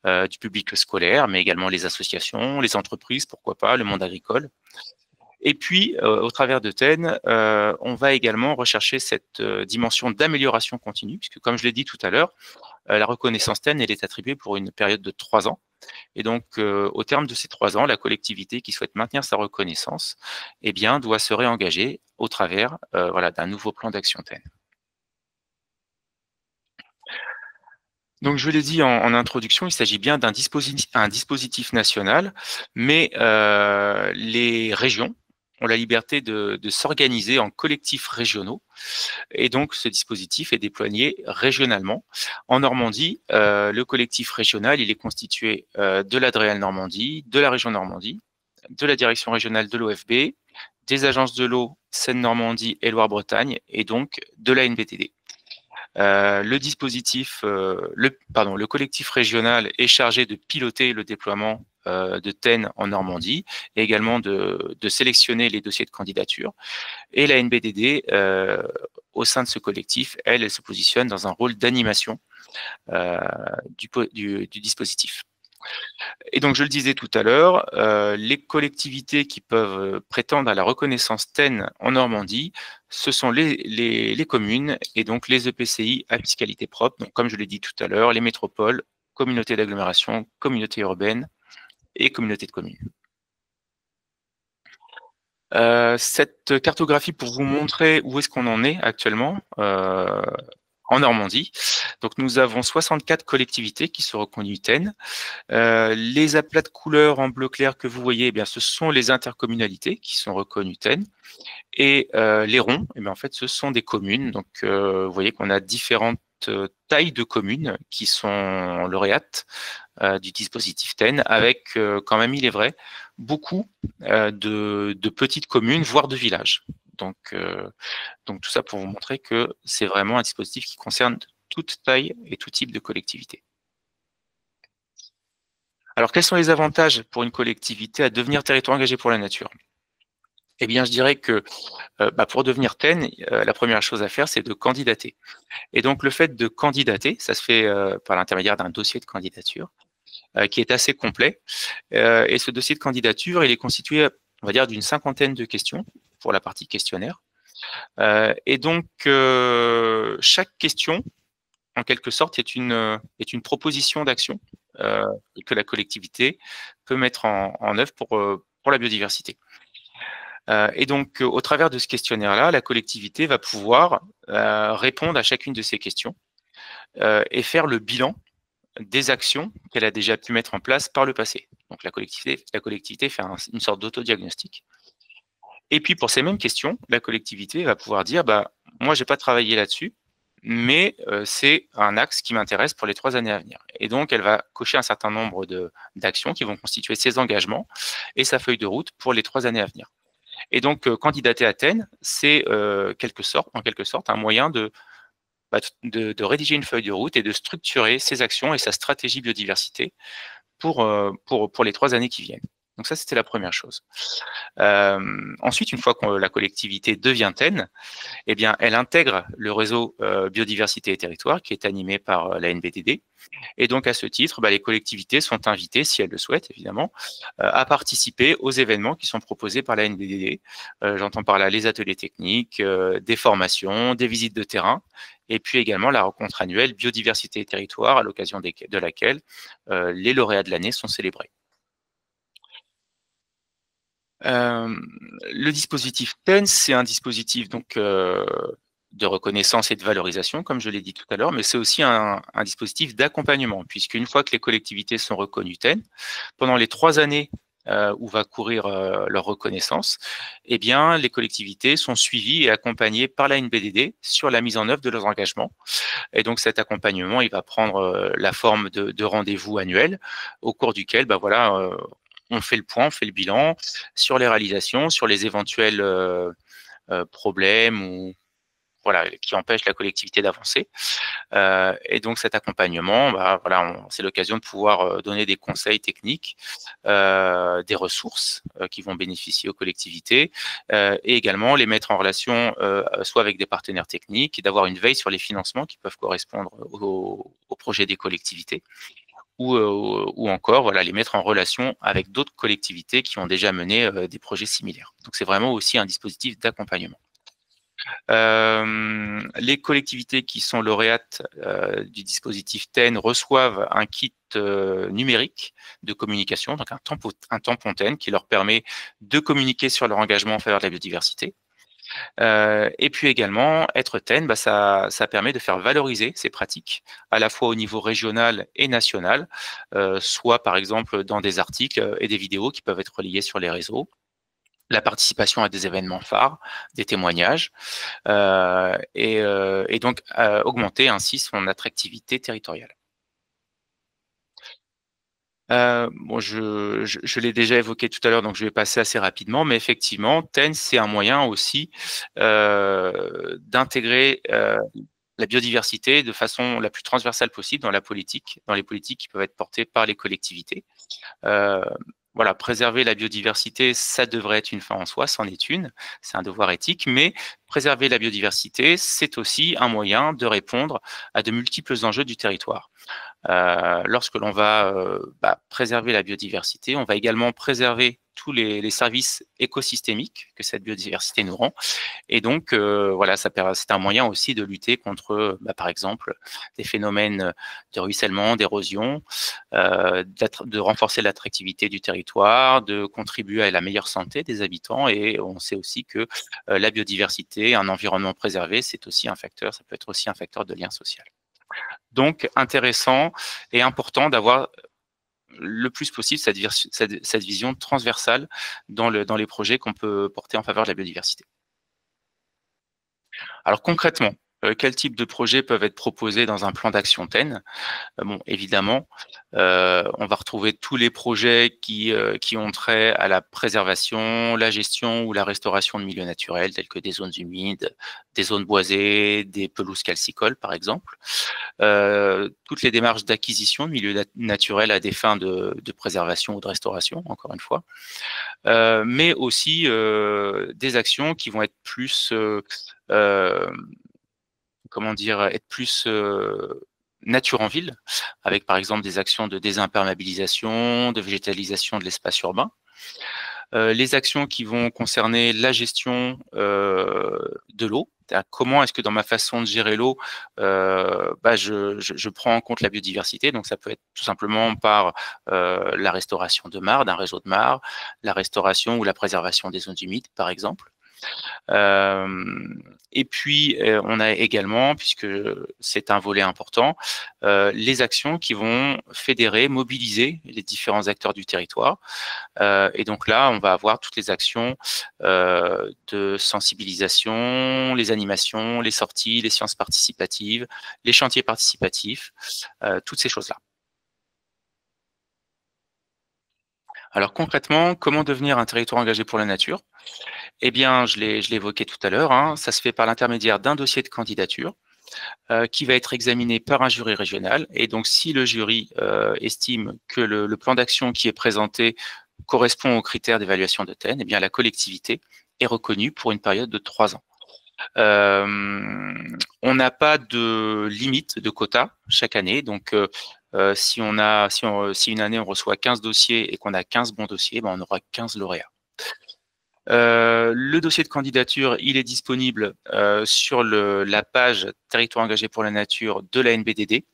du public scolaire, mais également les associations, les entreprises, pourquoi pas, le monde agricole. Et puis, au travers de TEN, on va également rechercher cette dimension d'amélioration continue, puisque comme je l'ai dit tout à l'heure, la reconnaissance TEN, elle est attribuée pour une période de 3 ans. Et donc, au terme de ces 3 ans, la collectivité qui souhaite maintenir sa reconnaissance, eh bien, doit se réengager au travers voilà, d'un nouveau plan d'action TEN. Donc, je l'ai dit en introduction, il s'agit bien d'un dispositif national, mais les régions ont la liberté de s'organiser en collectifs régionaux. Et donc, ce dispositif est déployé régionalement. En Normandie, le collectif régional, il est constitué de l'Adréal Normandie, de la région Normandie, de la direction régionale de l'OFB, des agences de l'eau Seine-Normandie et Loire-Bretagne, et donc de la NBTD. Le collectif régional est chargé de piloter le déploiement de TEN en Normandie et également de sélectionner les dossiers de candidature. Et la NBDD, au sein de ce collectif, elle se positionne dans un rôle d'animation du dispositif. Et donc, je le disais tout à l'heure, les collectivités qui peuvent prétendre à la reconnaissance TEN en Normandie, ce sont les communes et donc les EPCI à fiscalité propre. Donc, comme je l'ai dit tout à l'heure, les métropoles, communautés d'agglomération, communautés urbaines et communautés de communes. Cette cartographie pour vous montrer où est-ce qu'on en est actuellement en Normandie. Donc, nous avons 64 collectivités qui sont reconnues TEN. Les aplats de couleurs en bleu clair que vous voyez, eh bien, ce sont les intercommunalités qui sont reconnues TEN. Et les ronds, eh bien, en fait, ce sont des communes. Donc, vous voyez qu'on a différentes tailles de communes qui sont lauréates du dispositif TEN, avec quand même, il est vrai, beaucoup de petites communes, voire de villages. Donc, tout ça pour vous montrer que c'est vraiment un dispositif qui concerne toute taille et tout type de collectivité. Alors, quels sont les avantages pour une collectivité à devenir territoire engagé pour la nature? Eh bien, je dirais que pour devenir TEN, la première chose à faire, c'est de candidater. Et donc, le fait de candidater, ça se fait par l'intermédiaire d'un dossier de candidature qui est assez complet. Et ce dossier de candidature, il est constitué, on va dire, d'une 50aine de questions pour la partie questionnaire. Et donc, chaque question, en quelque sorte, est une proposition d'action que la collectivité peut mettre en œuvre pour la biodiversité. Et donc, au travers de ce questionnaire-là, la collectivité va pouvoir répondre à chacune de ces questions et faire le bilan des actions qu'elle a déjà pu mettre en place par le passé. Donc, la collectivité fait une sorte d'autodiagnostic. Et puis, pour ces mêmes questions, la collectivité va pouvoir dire, moi, j'ai pas travaillé là-dessus, mais c'est un axe qui m'intéresse pour les 3 années à venir. Et donc, elle va cocher un certain nombre d'actions qui vont constituer ses engagements et sa feuille de route pour les 3 années à venir. Et donc, candidater à TEN, c'est en quelque sorte un moyen de rédiger une feuille de route et de structurer ses actions et sa stratégie biodiversité pour les 3 années qui viennent. Donc ça, c'était la première chose. Ensuite, une fois que la collectivité devient TEN, eh bien, elle intègre le réseau biodiversité et territoire qui est animé par la NBTD. Et donc, à ce titre, les collectivités sont invitées, si elles le souhaitent, évidemment, à participer aux événements qui sont proposés par la NBTD. J'entends par là les ateliers techniques, des formations, des visites de terrain, et puis également la rencontre annuelle biodiversité et territoire, à l'occasion de laquelle les lauréats de l'année sont célébrés. Le dispositif TEN, c'est un dispositif donc de reconnaissance et de valorisation, comme je l'ai dit tout à l'heure, mais c'est aussi un dispositif d'accompagnement, puisqu'une fois que les collectivités sont reconnues TEN, pendant les 3 années où va courir leur reconnaissance, eh bien, les collectivités sont suivies et accompagnées par la NBDD sur la mise en œuvre de leurs engagements. Et donc, cet accompagnement, il va prendre la forme de rendez-vous annuels, au cours duquel, on fait le point, on fait le bilan sur les réalisations, sur les éventuels problèmes ou qui empêchent la collectivité d'avancer. Et donc cet accompagnement, c'est l'occasion de pouvoir donner des conseils techniques, des ressources qui vont bénéficier aux collectivités, et également les mettre en relation soit avec des partenaires techniques, et d'avoir une veille sur les financements qui peuvent correspondre aux projets des collectivités. Ou encore les mettre en relation avec d'autres collectivités qui ont déjà mené des projets similaires. Donc c'est vraiment aussi un dispositif d'accompagnement. Les collectivités qui sont lauréates du dispositif TEN reçoivent un kit numérique de communication, donc un tampon TEN qui leur permet de communiquer sur leur engagement en faveur de la biodiversité. Et puis également, être TEN, ça permet de faire valoriser ces pratiques, à la fois au niveau régional et national, soit par exemple dans des articles et des vidéos qui peuvent être relayés sur les réseaux, la participation à des événements phares, des témoignages, et donc augmenter ainsi son attractivité territoriale. Bon, je l'ai déjà évoqué tout à l'heure, donc je vais passer assez rapidement, mais effectivement, TEN, c'est un moyen aussi d'intégrer la biodiversité de façon la plus transversale possible dans les politiques qui peuvent être portées par les collectivités. Voilà, préserver la biodiversité, ça devrait être une fin en soi, c'en est une, c'est un devoir éthique, mais préserver la biodiversité, c'est aussi un moyen de répondre à de multiples enjeux du territoire. Lorsque l'on va préserver la biodiversité, on va également préserver tous les services écosystémiques que cette biodiversité nous rend. Et donc, voilà, c'est un moyen aussi de lutter contre, par exemple, des phénomènes de ruissellement, d'érosion, de renforcer l'attractivité du territoire, de contribuer à la meilleure santé des habitants. Et on sait aussi que la biodiversité, un environnement préservé, c'est aussi un facteur, ça peut être aussi un facteur de lien social. Donc, intéressant et important d'avoir le plus possible cette vision transversale dans les projets qu'on peut porter en faveur de la biodiversité. Alors concrètement, quel type de projets peuvent être proposés dans un plan d'action TEN? Bon, évidemment, on va retrouver tous les projets qui ont trait à la préservation, la gestion ou la restauration de milieux naturels, tels que des zones humides, des zones boisées, des pelouses calcicoles, par exemple. Toutes les démarches d'acquisition de milieux naturels à des fins de préservation ou de restauration, encore une fois. Mais aussi des actions qui vont être plus être plus nature en ville, avec par exemple des actions de désimperméabilisation, de végétalisation de l'espace urbain. Les actions qui vont concerner la gestion de l'eau. Comment est-ce que dans ma façon de gérer l'eau, je prends en compte la biodiversité. Donc ça peut être tout simplement par la restauration de mares, d'un réseau de mares, la restauration ou la préservation des zones humides, par exemple. Et puis, on a également, puisque c'est un volet important, les actions qui vont fédérer, mobiliser les différents acteurs du territoire. Et donc là, on va avoir toutes les actions de sensibilisation, les animations, les sorties, les séances participatives, les chantiers participatifs, toutes ces choses-là. Alors concrètement, comment devenir un territoire engagé pour la nature? Eh bien, je l'ai évoqué tout à l'heure, hein, ça se fait par l'intermédiaire d'un dossier de candidature qui va être examiné par un jury régional. Et donc, si le jury estime que le plan d'action qui est présenté correspond aux critères d'évaluation de TEN, eh bien, la collectivité est reconnue pour une période de 3 ans. On n'a pas de limite de quota chaque année, donc si une année on reçoit 15 dossiers et qu'on a 15 bons dossiers, on aura 15 lauréats. Le dossier de candidature, il est disponible sur la page Territoire engagé pour la nature de la NBDD.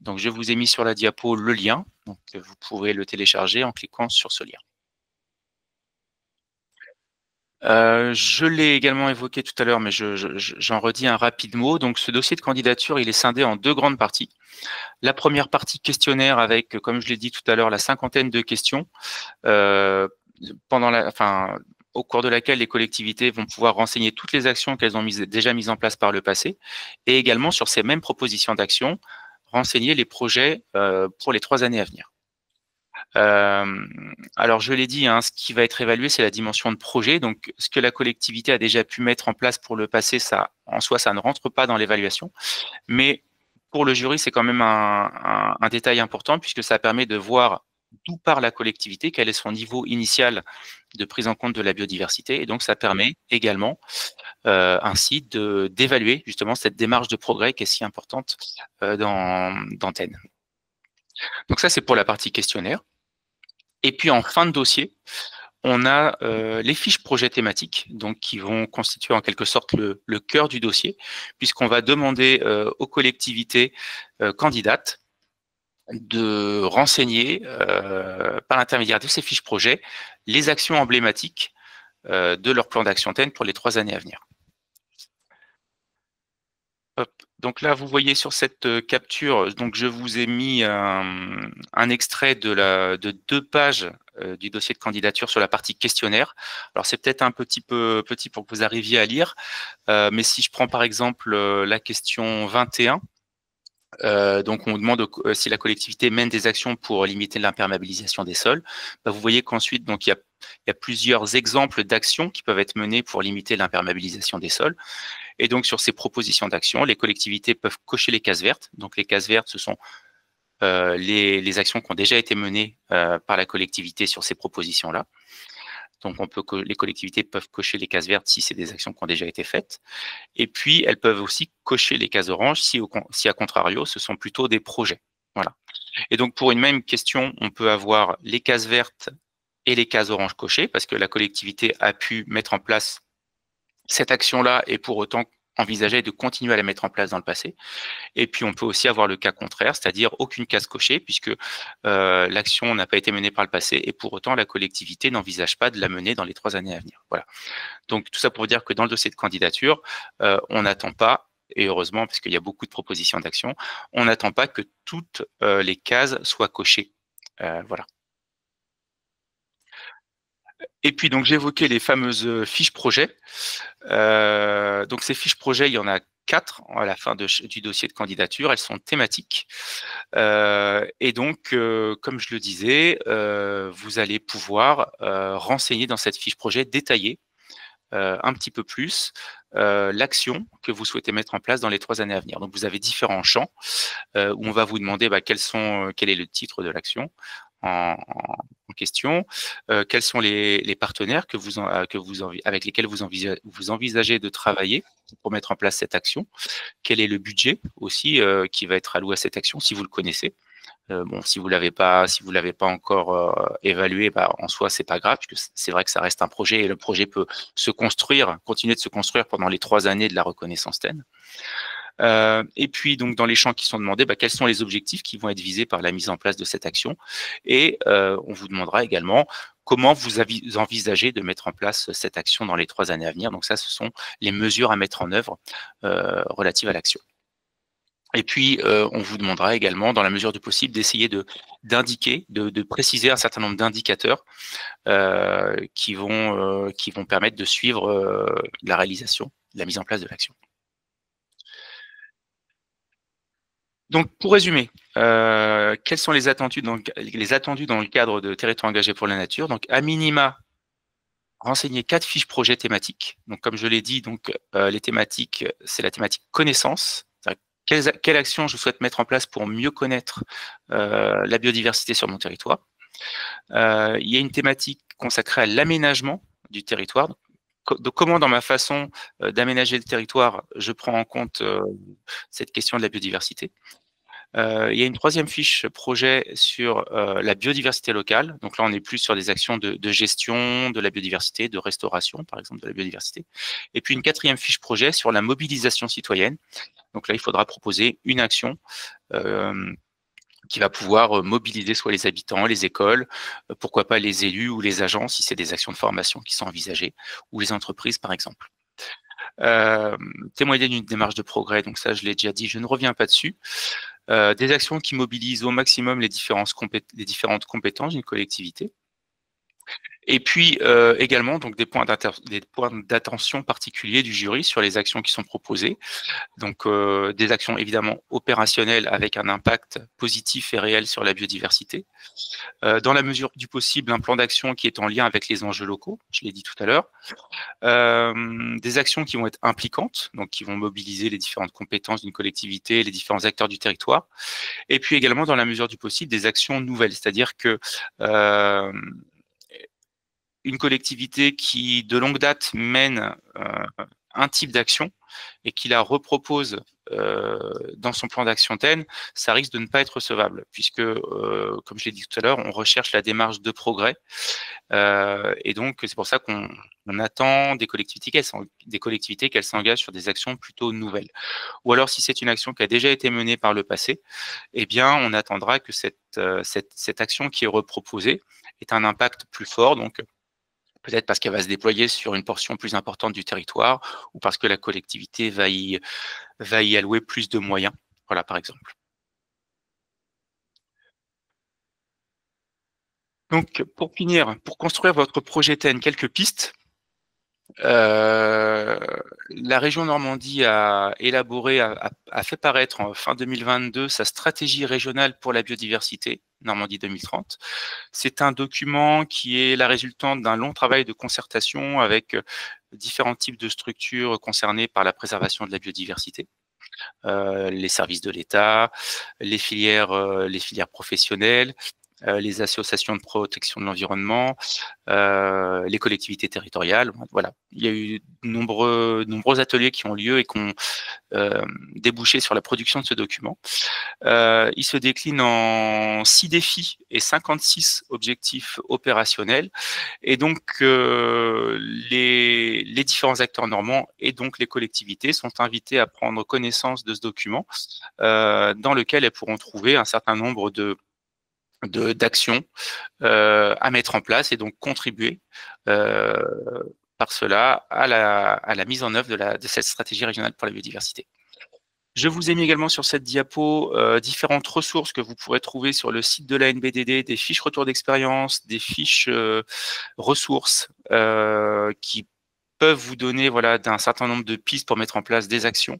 Donc, je vous ai mis sur la diapo le lien. Donc, vous pouvez le télécharger en cliquant sur ce lien. Je l'ai également évoqué tout à l'heure, mais j'en redis un rapide mot. Donc, ce dossier de candidature, il est scindé en 2 grandes parties. La première partie questionnaire avec, comme je l'ai dit tout à l'heure, la 50aine de questions au cours de laquelle les collectivités vont pouvoir renseigner toutes les actions qu'elles ont déjà mises en place par le passé, et également sur ces mêmes propositions d'action, renseigner les projets pour les 3 années à venir. Alors, je l'ai dit, hein, ce qui va être évalué, c'est la dimension de projet. Donc, ce que la collectivité a déjà pu mettre en place pour le passé, ça, en soi, ça ne rentre pas dans l'évaluation. Mais pour le jury, c'est quand même un détail important, puisque ça permet de voir d'où part la collectivité, quel est son niveau initial de prise en compte de la biodiversité. Et donc, ça permet également ainsi d'évaluer justement cette démarche de progrès qui est si importante dans TEN. Donc ça, c'est pour la partie questionnaire. Et puis, en fin de dossier, on a les fiches projets thématiques, donc qui vont constituer en quelque sorte le cœur du dossier, puisqu'on va demander aux collectivités candidates de renseigner par l'intermédiaire de ces fiches projets les actions emblématiques de leur plan d'action TEN pour les 3 années à venir. Hop. Donc là, vous voyez sur cette capture, donc je vous ai mis un extrait de 2 pages du dossier de candidature sur la partie questionnaire. Alors c'est peut-être un petit peu petit pour que vous arriviez à lire, mais si je prends par exemple la question 21, donc on demande si la collectivité mène des actions pour limiter l'imperméabilisation des sols. Bah, vous voyez qu'ensuite donc il y a plusieurs exemples d'actions qui peuvent être menées pour limiter l'imperméabilisation des sols. Et donc sur ces propositions d'action, les collectivités peuvent cocher les cases vertes. Donc les cases vertes, ce sont les actions qui ont déjà été menées par la collectivité sur ces propositions-là. Donc les collectivités peuvent cocher les cases vertes si c'est des actions qui ont déjà été faites. Et puis elles peuvent aussi cocher les cases oranges si à contrario ce sont plutôt des projets. Voilà. Et donc pour une même question, on peut avoir les cases vertes et les cases oranges cochées parce que la collectivité a pu mettre en place cette action-là et pour autant envisager de continuer à la mettre en place dans le passé. Et puis, on peut aussi avoir le cas contraire, c'est-à-dire aucune case cochée, puisque l'action n'a pas été menée par le passé et pour autant, la collectivité n'envisage pas de la mener dans les 3 années à venir. Voilà. Donc, tout ça pour dire que dans le dossier de candidature, on n'attend pas, et heureusement, parce qu'il y a beaucoup de propositions d'action, on n'attend pas que toutes les cases soient cochées. Voilà. Et puis, donc, j'évoquais les fameuses fiches projets. Donc, ces fiches projets, il y en a 4 à la fin du dossier de candidature. Elles sont thématiques. Et donc, comme je le disais, vous allez pouvoir renseigner dans cette fiche projet détaillée un petit peu plus l'action que vous souhaitez mettre en place dans les 3 années à venir. Donc, vous avez différents champs où on va vous demander quel est le titre de l'action en question, quels sont les partenaires avec lesquels vous envisagez de travailler pour mettre en place cette action, quel est le budget aussi qui va être alloué à cette action si vous le connaissez. Bon, si vous l'avez pas encore évalué, en soi c'est pas grave puisque c'est vrai que ça reste un projet et le projet peut continuer de se construire pendant les 3 années de la reconnaissance TEN. Et puis donc dans les champs qui sont demandés, quels sont les objectifs qui vont être visés par la mise en place de cette action et on vous demandera également comment vous envisagez de mettre en place cette action dans les 3 années à venir. Donc ça, ce sont les mesures à mettre en œuvre relatives à l'action. Et puis, on vous demandera également, dans la mesure du possible, d'essayer d'indiquer, de préciser un certain nombre d'indicateurs qui vont permettre de suivre la réalisation, la mise en place de l'action. Donc, pour résumer, quels sont les attendus dans le cadre de Territoire engagé pour la nature? Donc, à minima, renseigner 4 fiches projets thématiques. Donc, comme je l'ai dit, les thématiques, c'est la thématique connaissance. Quelle action je souhaite mettre en place pour mieux connaître la biodiversité sur mon territoire. Il y a une thématique consacrée à l'aménagement du territoire. Donc, comment dans ma façon d'aménager le territoire, je prends en compte cette question de la biodiversité. Il y a une 3e fiche projet sur la biodiversité locale. Donc là, on est plus sur des actions de gestion de la biodiversité, de restauration, par exemple, de la biodiversité. Et puis une 4e fiche projet sur la mobilisation citoyenne. Donc là, il faudra proposer une action qui va pouvoir mobiliser soit les habitants, les écoles, pourquoi pas les élus ou les agents, si c'est des actions de formation qui sont envisagées, ou les entreprises, par exemple. Témoigner d'une démarche de progrès, donc ça, je l'ai déjà dit, je ne reviens pas dessus. Des actions qui mobilisent au maximum les différentes compétences d'une collectivité. Et puis également donc des points d'attention particuliers du jury sur les actions qui sont proposées. Donc des actions évidemment opérationnelles avec un impact positif et réel sur la biodiversité. Dans la mesure du possible, un plan d'action qui est en lien avec les enjeux locaux, je l'ai dit tout à l'heure. Des actions qui vont être impliquantes, donc qui vont mobiliser les différentes compétences d'une collectivité, les différents acteurs du territoire. Et puis également, dans la mesure du possible, des actions nouvelles, c'est-à-dire que une collectivité qui, de longue date, mène un type d'action et qui la repropose dans son plan d'action TEN, ça risque de ne pas être recevable, puisque, comme je l'ai dit tout à l'heure, on recherche la démarche de progrès. Et donc, c'est pour ça qu'on attend des collectivités qu'elles s'engagent sur des actions plutôt nouvelles. Ou alors, si c'est une action qui a déjà été menée par le passé, eh bien, on attendra que cette action qui est reproposée ait un impact plus fort, donc peut-être parce qu'elle va se déployer sur une portion plus importante du territoire ou parce que la collectivité va y allouer plus de moyens. Voilà, par exemple. Donc, pour finir, pour construire votre projet TEN, quelques pistes. La région Normandie a élaboré, a fait paraître en fin 2022 sa stratégie régionale pour la biodiversité, Normandie 2030. C'est un document qui est la résultante d'un long travail de concertation avec différents types de structures concernées par la préservation de la biodiversité. Les services de l'État, les filières professionnelles, les associations de protection de l'environnement, les collectivités territoriales. Voilà, il y a eu de nombreux ateliers qui ont lieu et qui ont débouché sur la production de ce document. Il se décline en 6 défis et 56 objectifs opérationnels. Et donc, les différents acteurs normands et donc les collectivités sont invités à prendre connaissance de ce document dans lequel elles pourront trouver un certain nombre d'actions à mettre en place et donc contribuer par cela à la mise en œuvre de cette stratégie régionale pour la biodiversité. Je vous ai mis également sur cette diapo différentes ressources que vous pourrez trouver sur le site de la NBDD, des fiches retour d'expérience, des fiches ressources qui peuvent vous donner d'un certain nombre de pistes pour mettre en place des actions.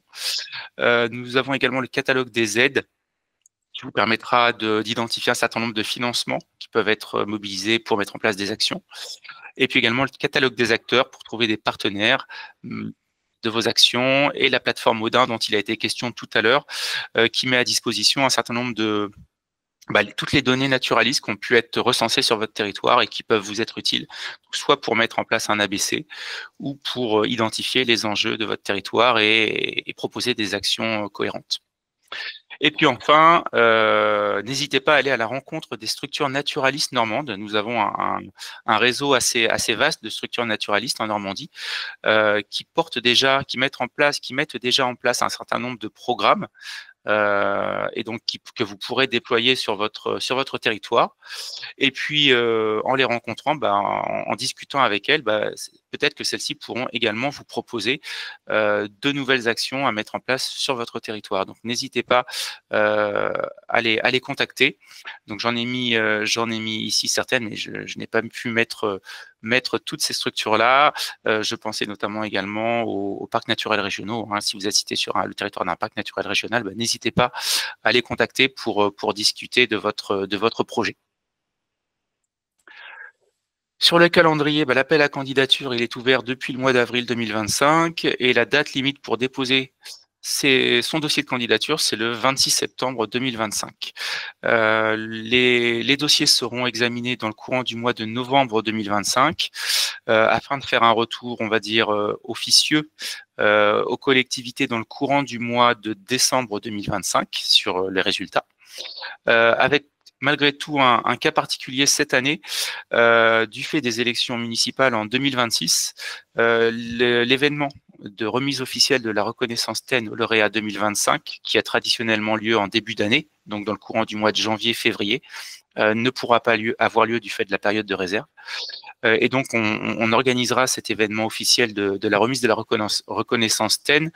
Nous avons également le catalogue des aides qui vous permettra d'identifier un certain nombre de financements qui peuvent être mobilisés pour mettre en place des actions. Et puis également le catalogue des acteurs pour trouver des partenaires de vos actions et la plateforme Odin dont il a été question tout à l'heure, qui met à disposition un certain nombre de toutes les données naturalistes qui ont pu être recensées sur votre territoire et qui peuvent vous être utiles, soit pour mettre en place un ABC ou pour identifier les enjeux de votre territoire et proposer des actions cohérentes. Et puis enfin, n'hésitez pas à aller à la rencontre des structures naturalistes normandes. Nous avons un réseau assez vaste de structures naturalistes en Normandie qui mettent déjà en place un certain nombre de programmes et donc que vous pourrez déployer sur votre territoire. Et puis en les rencontrant, en discutant avec elles, peut-être que celles-ci pourront également vous proposer de nouvelles actions à mettre en place sur votre territoire. Donc n'hésitez pas à les contacter. Donc j'en ai mis ici certaines, mais je n'ai pas pu mettre toutes ces structures-là. Je pensais notamment également aux parcs naturels régionaux. Si vous êtes situé sur le territoire d'un parc naturel régional, n'hésitez pas à les contacter pour discuter de votre projet. Sur le calendrier, l'appel à candidature, il est ouvert depuis le mois d'avril 2025 et la date limite pour déposer son dossier de candidature, c'est le 26 septembre 2025. Les dossiers seront examinés dans le courant du mois de novembre 2025 afin de faire un retour, on va dire, officieux aux collectivités dans le courant du mois de décembre 2025 sur les résultats. Avec malgré tout un cas particulier cette année, du fait des élections municipales en 2026, l'événement de remise officielle de la reconnaissance TEN au lauréat 2025, qui a traditionnellement lieu en début d'année, donc dans le courant du mois de janvier-février, ne pourra pas avoir lieu du fait de la période de réserve. Et donc, on organisera cet événement officiel de la remise de la reconnaissance TEN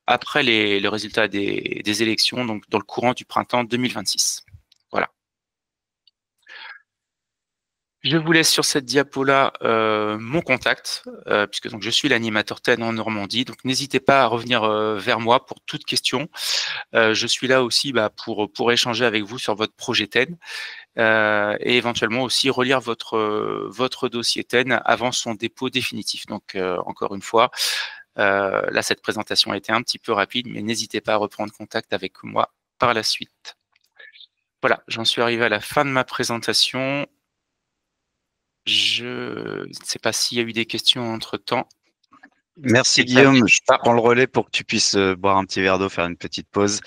après les résultats des élections, donc dans le courant du printemps 2026. Voilà. Je vous laisse sur cette diapo-là mon contact, puisque donc, je suis l'animateur TEN en Normandie. Donc, n'hésitez pas à revenir vers moi pour toute question. Je suis là aussi pour échanger avec vous sur votre projet TEN et éventuellement aussi relire votre dossier TEN avant son dépôt définitif. Donc, encore une fois, là, cette présentation a été un petit peu rapide, mais n'hésitez pas à reprendre contact avec moi par la suite. Voilà, j'en suis arrivé à la fin de ma présentation. Je ne sais pas s'il y a eu des questions entre-temps. Merci Guillaume, je prends le relais pour que tu puisses boire un petit verre d'eau, faire une petite pause.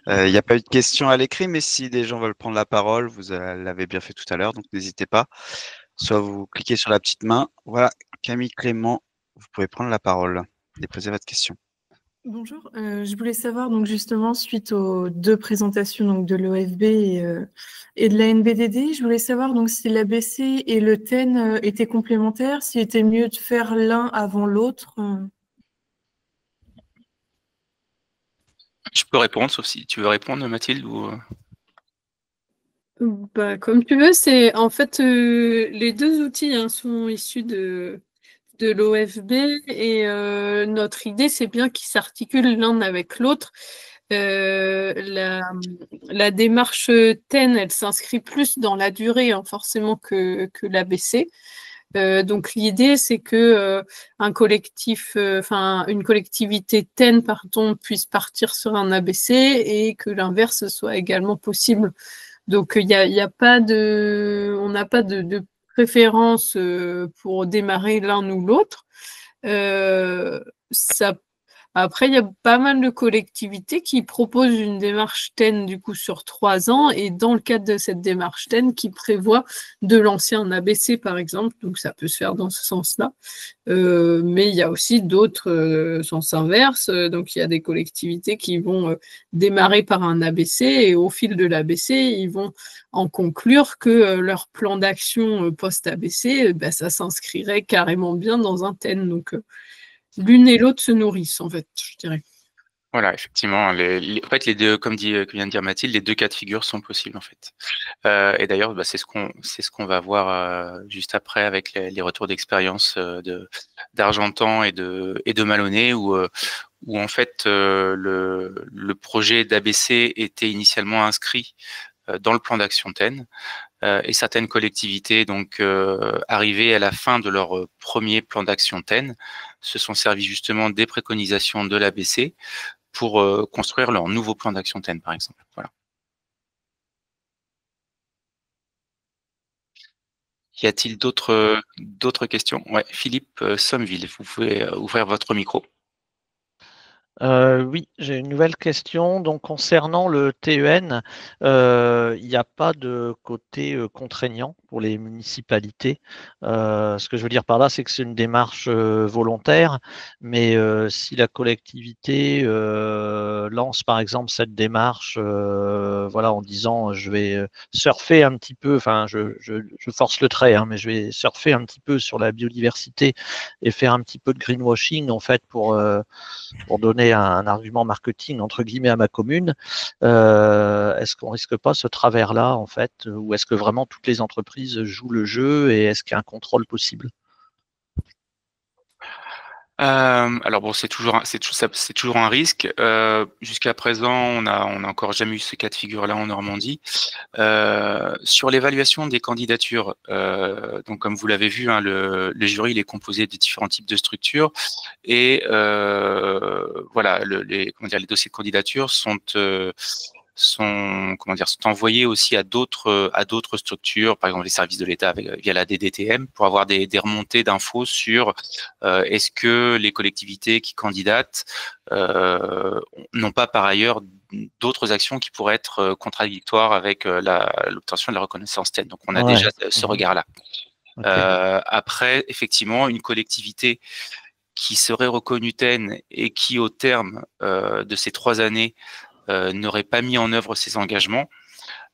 Il n'y a pas eu de questions à l'écrit, mais si des gens veulent prendre la parole, vous l'avez bien fait tout à l'heure, donc n'hésitez pas. Soit vous cliquez sur la petite main. Voilà, Camille Clément, vous pouvez prendre la parole et poser votre question. Bonjour, je voulais savoir donc justement suite aux deux présentations donc de l'OFB et de la NBDD, je voulais savoir donc si l'ABC et le TEN étaient complémentaires, s'il était mieux de faire l'un avant l'autre. Je peux répondre, sauf si tu veux répondre, Mathilde ou... Bah, comme tu veux, c'est en fait les deux outils sont issus de l'OFB et notre idée, c'est bien qu'ils s'articulent l'un avec l'autre. La démarche TEN, elle s'inscrit plus dans la durée, forcément, que l'ABC. Donc l'idée, c'est que un collectif, une collectivité TEN, pardon, puisse partir sur un ABC et que l'inverse soit également possible. Donc il y a pas de, on n'a pas de préférence pour démarrer l'un ou l'autre. Après, il y a pas mal de collectivités qui proposent une démarche TEN du coup sur 3 ans et dans le cadre de cette démarche TEN qui prévoit de lancer un ABC par exemple, donc ça peut se faire dans ce sens-là. Mais il y a aussi d'autres sens inverses, donc il y a des collectivités qui vont démarrer par un ABC et au fil de l'ABC, ils vont en conclure que leur plan d'action post-ABC, ça s'inscrirait carrément bien dans un TEN. Donc, l'une et l'autre se nourrissent, en fait, je dirais. Voilà, effectivement. En fait, les deux, comme vient de dire Mathilde, les deux cas de figure sont possibles, en fait. Et d'ailleurs, c'est ce qu'on va voir juste après avec les retours d'expérience d'Argentan et de Malonnet, où en fait, le projet d'ABC était initialement inscrit dans le plan d'action TEN. Et certaines collectivités, donc arrivées à la fin de leur premier plan d'action TEN, se sont servis justement des préconisations de l'ABC pour construire leur nouveau plan d'action TEN, par exemple. Voilà. Y a-t-il d'autres questions? Ouais, Philippe Sommeville, vous pouvez ouvrir votre micro. Oui, j'ai une nouvelle question. Donc, concernant le TEN, il n'y a pas de côté contraignant pour les municipalités. Ce que je veux dire par là, c'est que c'est une démarche volontaire, mais si la collectivité lance par exemple cette démarche, voilà, en disant je vais surfer un petit peu, enfin, je force le trait, mais je vais surfer un petit peu sur la biodiversité et faire un petit peu de greenwashing en fait pour donner un argument marketing entre guillemets à ma commune, est-ce qu'on risque pas ce travers-là en fait, ou est-ce que vraiment toutes les entreprises jouent le jeu et est-ce qu'il y a un contrôle possible? Alors bon, c'est toujours un risque. Jusqu'à présent, on n'a encore jamais eu ce cas de figure-là en Normandie. Sur l'évaluation des candidatures, donc comme vous l'avez vu, le jury il est composé de différents types de structures et voilà, les dossiers de candidature sont envoyés aussi à d'autres structures, par exemple les services de l'État via la DDTM, pour avoir des remontées d'infos sur est-ce que les collectivités qui candidatent n'ont pas par ailleurs d'autres actions qui pourraient être contradictoires avec l'obtention de la reconnaissance TEN. Donc on a déjà ce regard-là. Okay. Après, effectivement, une collectivité qui serait reconnue TEN et qui, au terme de ces 3 années, n'aurait pas mis en œuvre ses engagements,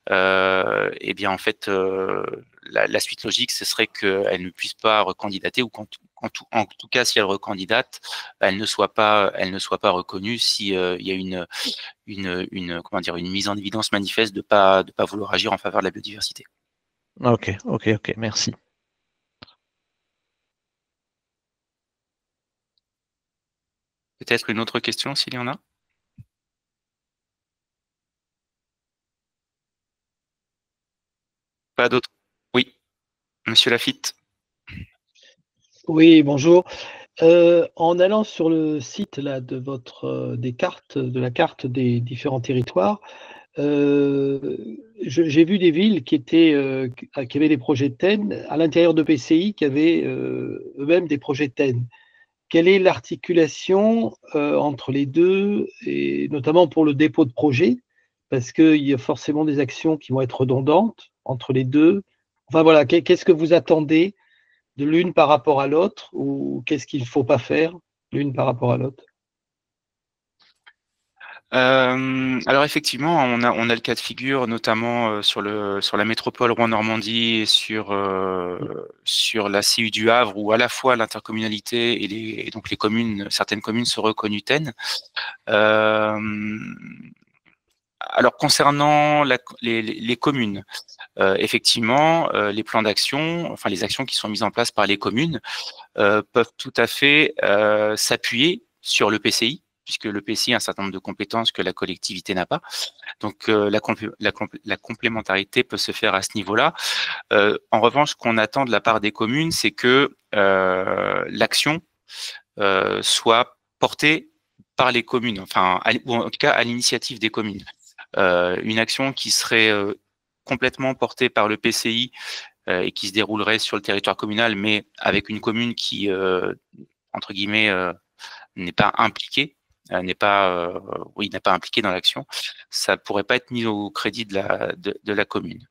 eh bien en fait la suite logique ce serait qu'elle ne puisse pas recandidater ou en tout cas si elle recandidate, elle ne soit pas reconnue si il y a une mise en évidence manifeste de pas vouloir agir en faveur de la biodiversité. Ok, merci. Peut-être une autre question s'il y en a? Pas d'autres? Oui, Monsieur Lafitte. Oui, bonjour. En allant sur le site là, de la carte des différents territoires, j'ai vu des villes qui avaient des projets TEN à l'intérieur de PCI qui avaient eux-mêmes des projets TEN. quelle est l'articulation entre les deux, et notamment pour le dépôt de projet, parce qu'il y a forcément des actions qui vont être redondantes entre les deux. Enfin voilà, qu'est-ce que vous attendez de l'une par rapport à l'autre, ou qu'est-ce qu'il ne faut pas faire l'une par rapport à l'autre? Alors effectivement, on a le cas de figure, notamment sur la métropole Rouen-Normandie et sur la CU du Havre, où à la fois l'intercommunalité et donc les communes, certaines communes sont reconnues TEN. Alors concernant les communes, effectivement, les plans d'action, enfin les actions qui sont mises en place par les communes, peuvent tout à fait s'appuyer sur le PCI, puisque le PCI a un certain nombre de compétences que la collectivité n'a pas. Donc la complémentarité peut se faire à ce niveau-là. En revanche, ce qu'on attend de la part des communes, c'est que l'action soit portée par les communes, enfin, ou en tout cas à l'initiative des communes. Une action qui serait complètement portée par le PCI et qui se déroulerait sur le territoire communal, mais avec une commune qui, entre guillemets, n'est pas impliquée, n'est pas impliqué dans l'action, ça pourrait pas être mis au crédit de la commune.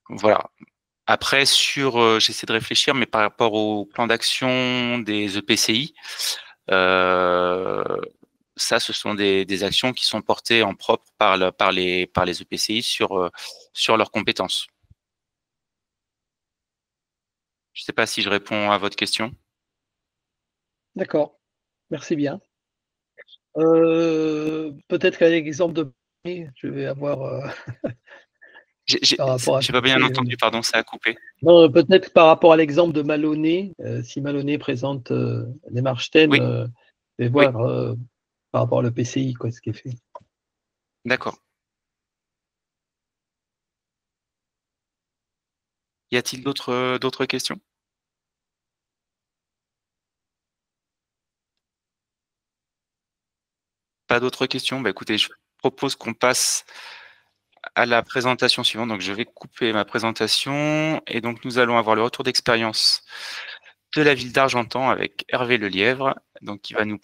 Voilà. Après, j'essaie de réfléchir, mais par rapport au plan d'action des EPCI, ça, ce sont des actions qui sont portées en propre par les EPCI sur leurs compétences. Je ne sais pas si je réponds à votre question. D'accord, merci bien. Peut-être qu'avec l'exemple de je vais avoir J'ai par rapport à pas bien entendu, pardon, ça a coupé. Non, peut-être par rapport à l'exemple de Maloney, si Maloney présente des marches TEN, Oui. je vais voir par rapport au PCI, quoi, ce qui est fait. D'accord. Y a-t-il d'autres questions? Pas d'autres questions? Bah, écoutez, je propose qu'on passe à la présentation suivante. Donc, je vais couper ma présentation et donc nous allons avoir le retour d'expérience de la ville d'Argentan avec Hervé Lelièvre, donc qui va nous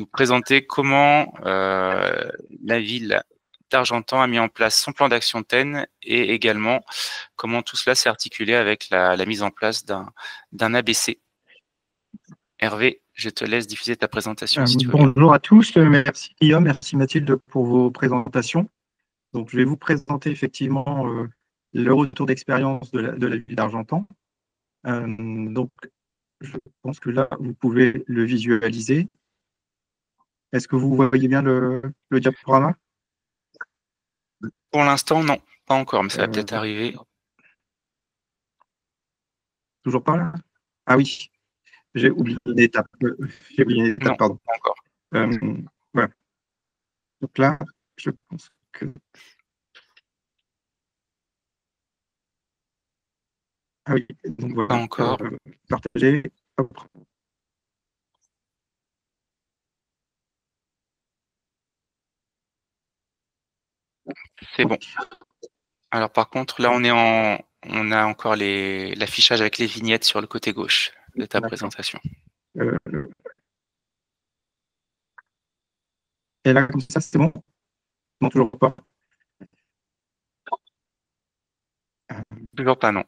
présenter comment la ville d'Argentan a mis en place son plan d'action TEN et également comment tout cela s'est articulé avec la mise en place d'un ABC. Hervé, je te laisse diffuser ta présentation si tu veux bien. Bonjour à tous, merci Guillaume, merci Mathilde pour vos présentations. Donc, je vais vous présenter effectivement le retour d'expérience de la ville d'Argentan. Donc, je pense que là, vous pouvez le visualiser. Est-ce que vous voyez bien le diaporama? Pour l'instant, non, pas encore, mais ça va peut-être arriver. Toujours pas là? Ah oui, j'ai oublié une étape. Non, Pardon. pas encore. Voilà. Donc là, je pense que... Ah oui, donc voilà. Pas encore. Partager. Hop. C'est bon. Alors par contre, là, on a encore l'affichage avec les vignettes sur le côté gauche de ta présentation. Et là, comme ça, c'est bon? Non, toujours pas. Toujours pas, non.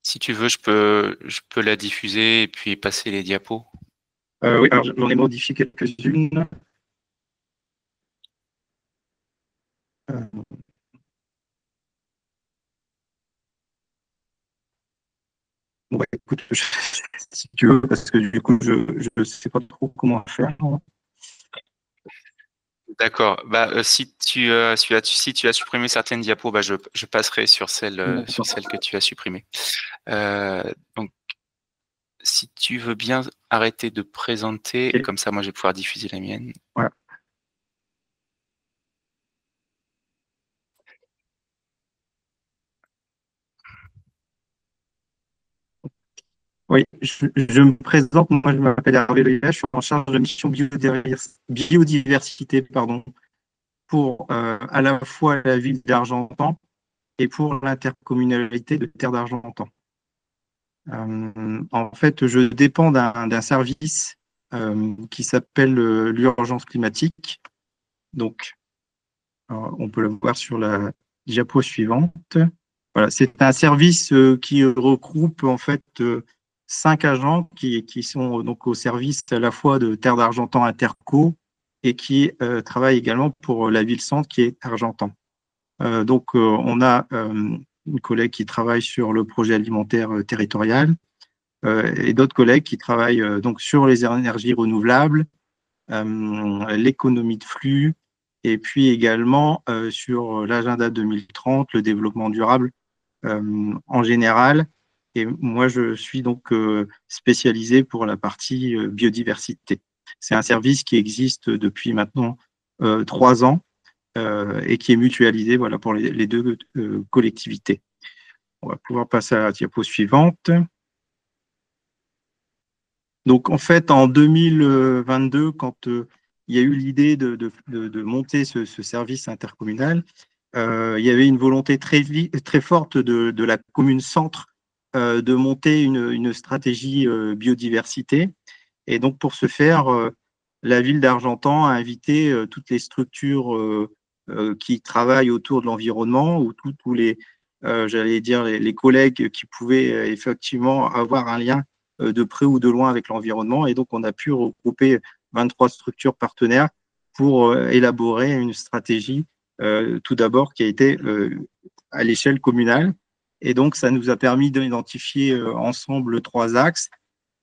Si tu veux, je peux la diffuser et puis passer les diapos. Oui, alors j'en ai modifié quelques-unes. Bon, écoute, si tu veux, parce que du coup, je ne sais pas trop comment faire. D'accord. Bah, si tu as supprimé certaines diapos, bah, je passerai sur celle que tu as supprimée. Donc, si tu veux bien arrêter de présenter, comme ça, moi, je vais pouvoir diffuser la mienne. Voilà. Oui, je me présente. Moi, je m'appelle Hervé Leya. Je suis en charge de la mission biodiversité, pardon, pour à la fois la ville d'Argentan et pour l'intercommunalité de Terre d'Argentan. En fait, je dépends d'un service qui s'appelle l'urgence climatique. Donc, on peut le voir sur la diapo suivante. Voilà, c'est un service qui regroupe en fait 5 agents qui sont donc au service à la fois de Terre d'Argentan Interco et qui travaillent également pour la ville-centre qui est Argentan. Donc, on a une collègue qui travaille sur le projet alimentaire territorial et d'autres collègues qui travaillent donc sur les énergies renouvelables, l'économie de flux, et puis également sur l'agenda 2030, le développement durable en général. Et moi, je suis donc spécialisé pour la partie biodiversité. C'est un service qui existe depuis maintenant 3 ans et qui est mutualisé voilà, pour les deux collectivités. On va pouvoir passer à la diapo suivante. Donc, en fait, en 2022, quand il y a eu l'idée de monter ce service intercommunal, il y avait une volonté très forte de la commune centre de monter une stratégie biodiversité. Et donc, pour ce faire, la ville d'Argentan a invité toutes les structures qui travaillent autour de l'environnement ou tous les, j'allais dire, les collègues qui pouvaient effectivement avoir un lien de près ou de loin avec l'environnement. Et donc, on a pu regrouper 23 structures partenaires pour élaborer une stratégie, tout d'abord, qui a été à l'échelle communale. Et donc, ça nous a permis d'identifier ensemble 3 axes.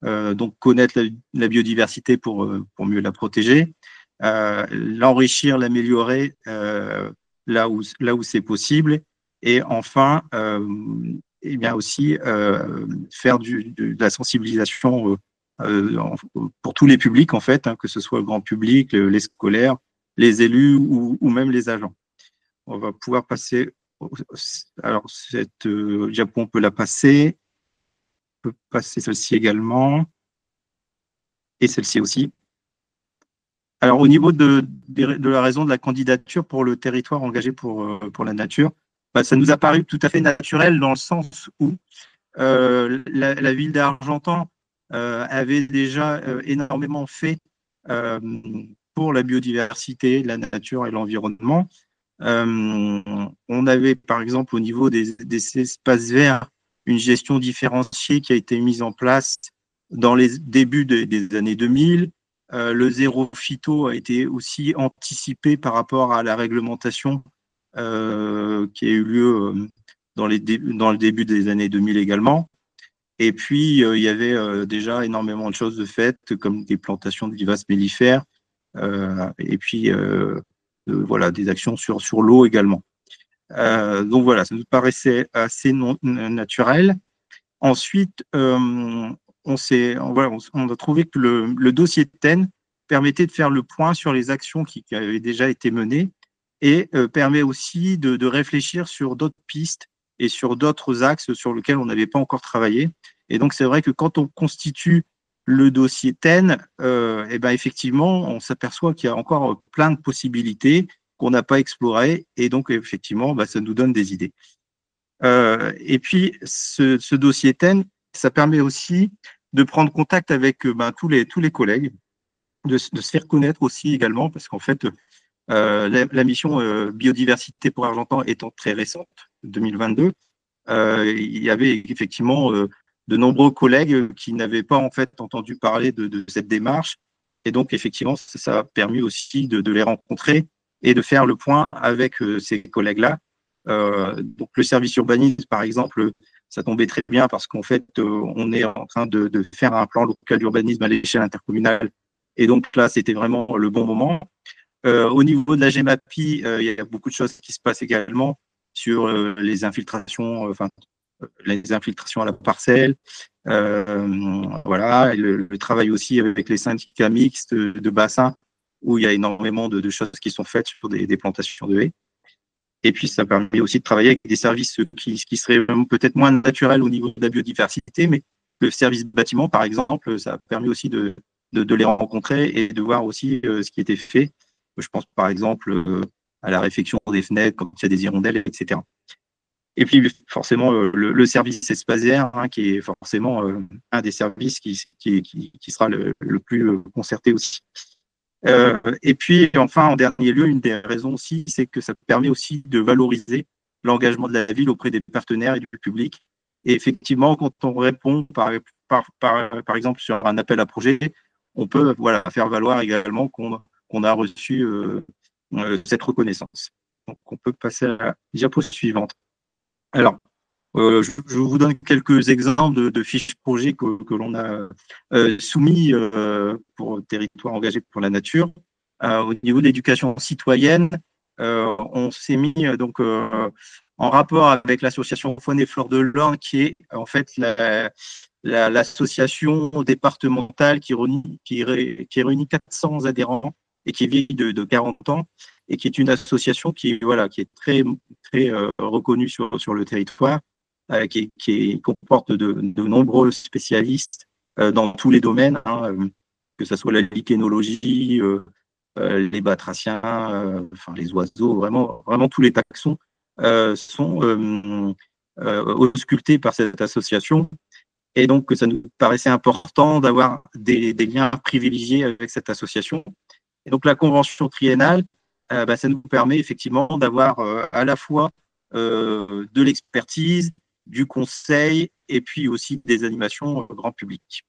Donc, connaître la biodiversité pour mieux la protéger, l'enrichir, l'améliorer là où c'est possible, et enfin, et bien aussi faire de la sensibilisation pour tous les publics, en fait, hein, que ce soit le grand public, les scolaires, les élus ou même les agents. On va pouvoir passer. Alors, cette diapo, on peut la passer. On peut passer celle-ci également. Et celle-ci aussi. Alors, au niveau de la raison de la candidature pour le territoire engagé pour la nature, bah, ça nous a paru tout à fait naturel dans le sens où la ville d'Argentan avait déjà énormément fait pour la biodiversité, la nature et l'environnement. On avait, par exemple, au niveau des espaces verts, une gestion différenciée qui a été mise en place dans les débuts des années 2000. Le zéro phyto a été aussi anticipé par rapport à la réglementation qui a eu lieu dans le début des années 2000 également. Et puis, il y avait déjà énormément de choses de faites, comme des plantations de vivaces mellifères, et puis voilà, des actions sur l'eau également. Donc voilà, ça nous paraissait assez naturel. Ensuite, on a trouvé que le dossier de TEN permettait de faire le point sur les actions qui avaient déjà été menées et permet aussi de réfléchir sur d'autres pistes et sur d'autres axes sur lesquels on n'avait pas encore travaillé. Et donc, c'est vrai que quand on constitue le dossier TEN, eh ben, effectivement, on s'aperçoit qu'il y a encore plein de possibilités qu'on n'a pas explorées. Et donc, effectivement, bah, ça nous donne des idées. Et puis, ce dossier TEN, ça permet aussi de prendre contact avec tous les collègues, de se faire connaître aussi également, parce qu'en fait, la mission biodiversité pour Argentan étant très récente, 2022, il y avait effectivement de nombreux collègues qui n'avaient pas en fait entendu parler de cette démarche. Et donc, effectivement, ça a permis aussi de les rencontrer et de faire le point avec ces collègues-là. Donc, le service urbanisme, par exemple, ça tombait très bien parce qu'en fait, on est en train de faire un plan local d'urbanisme à l'échelle intercommunale. Et donc là, c'était vraiment le bon moment. Au niveau de la GEMAPI, il y a beaucoup de choses qui se passent également sur les infiltrations, les infiltrations à la parcelle. Voilà, et le travail aussi avec les syndicats mixtes de bassin, où il y a énormément de choses qui sont faites sur des plantations de haies. Et puis, ça permet aussi de travailler avec des services qui seraient peut-être moins naturels au niveau de la biodiversité, mais le service bâtiment, par exemple, ça a permis aussi de les rencontrer et de voir aussi ce qui était fait. Je pense par exemple à la réfection des fenêtres quand il y a des hirondelles, etc. Et puis forcément le service espace vert, hein, qui est forcément un des services qui sera le plus concerté aussi. Et puis enfin, en dernier lieu, une des raisons aussi, c'est que ça permet aussi de valoriser l'engagement de la ville auprès des partenaires et du public. Et effectivement, quand on répond par exemple sur un appel à projet, on peut faire valoir également qu'on a reçu cette reconnaissance. Donc on peut passer à la diapo suivante. Alors, je vous donne quelques exemples de fiches projets que l'on a soumis pour territoire engagé pour la nature. Au niveau de l'éducation citoyenne, on s'est mis donc en rapport avec l'association Faune et Flore de l'Orne, qui est en fait l'association départementale qui réunit 400 adhérents et qui est vieille de 40 ans, et qui est une association qui est très reconnue sur le territoire, qui comporte de nombreux spécialistes dans tous les domaines, hein, que ce soit la lichénologie, les batraciens, les oiseaux, vraiment tous les taxons sont auscultés par cette association. Et donc, ça nous paraissait important d'avoir des liens privilégiés avec cette association. Et donc, la convention triennale, ça nous permet effectivement d'avoir à la fois de l'expertise, du conseil et puis aussi des animations grand public.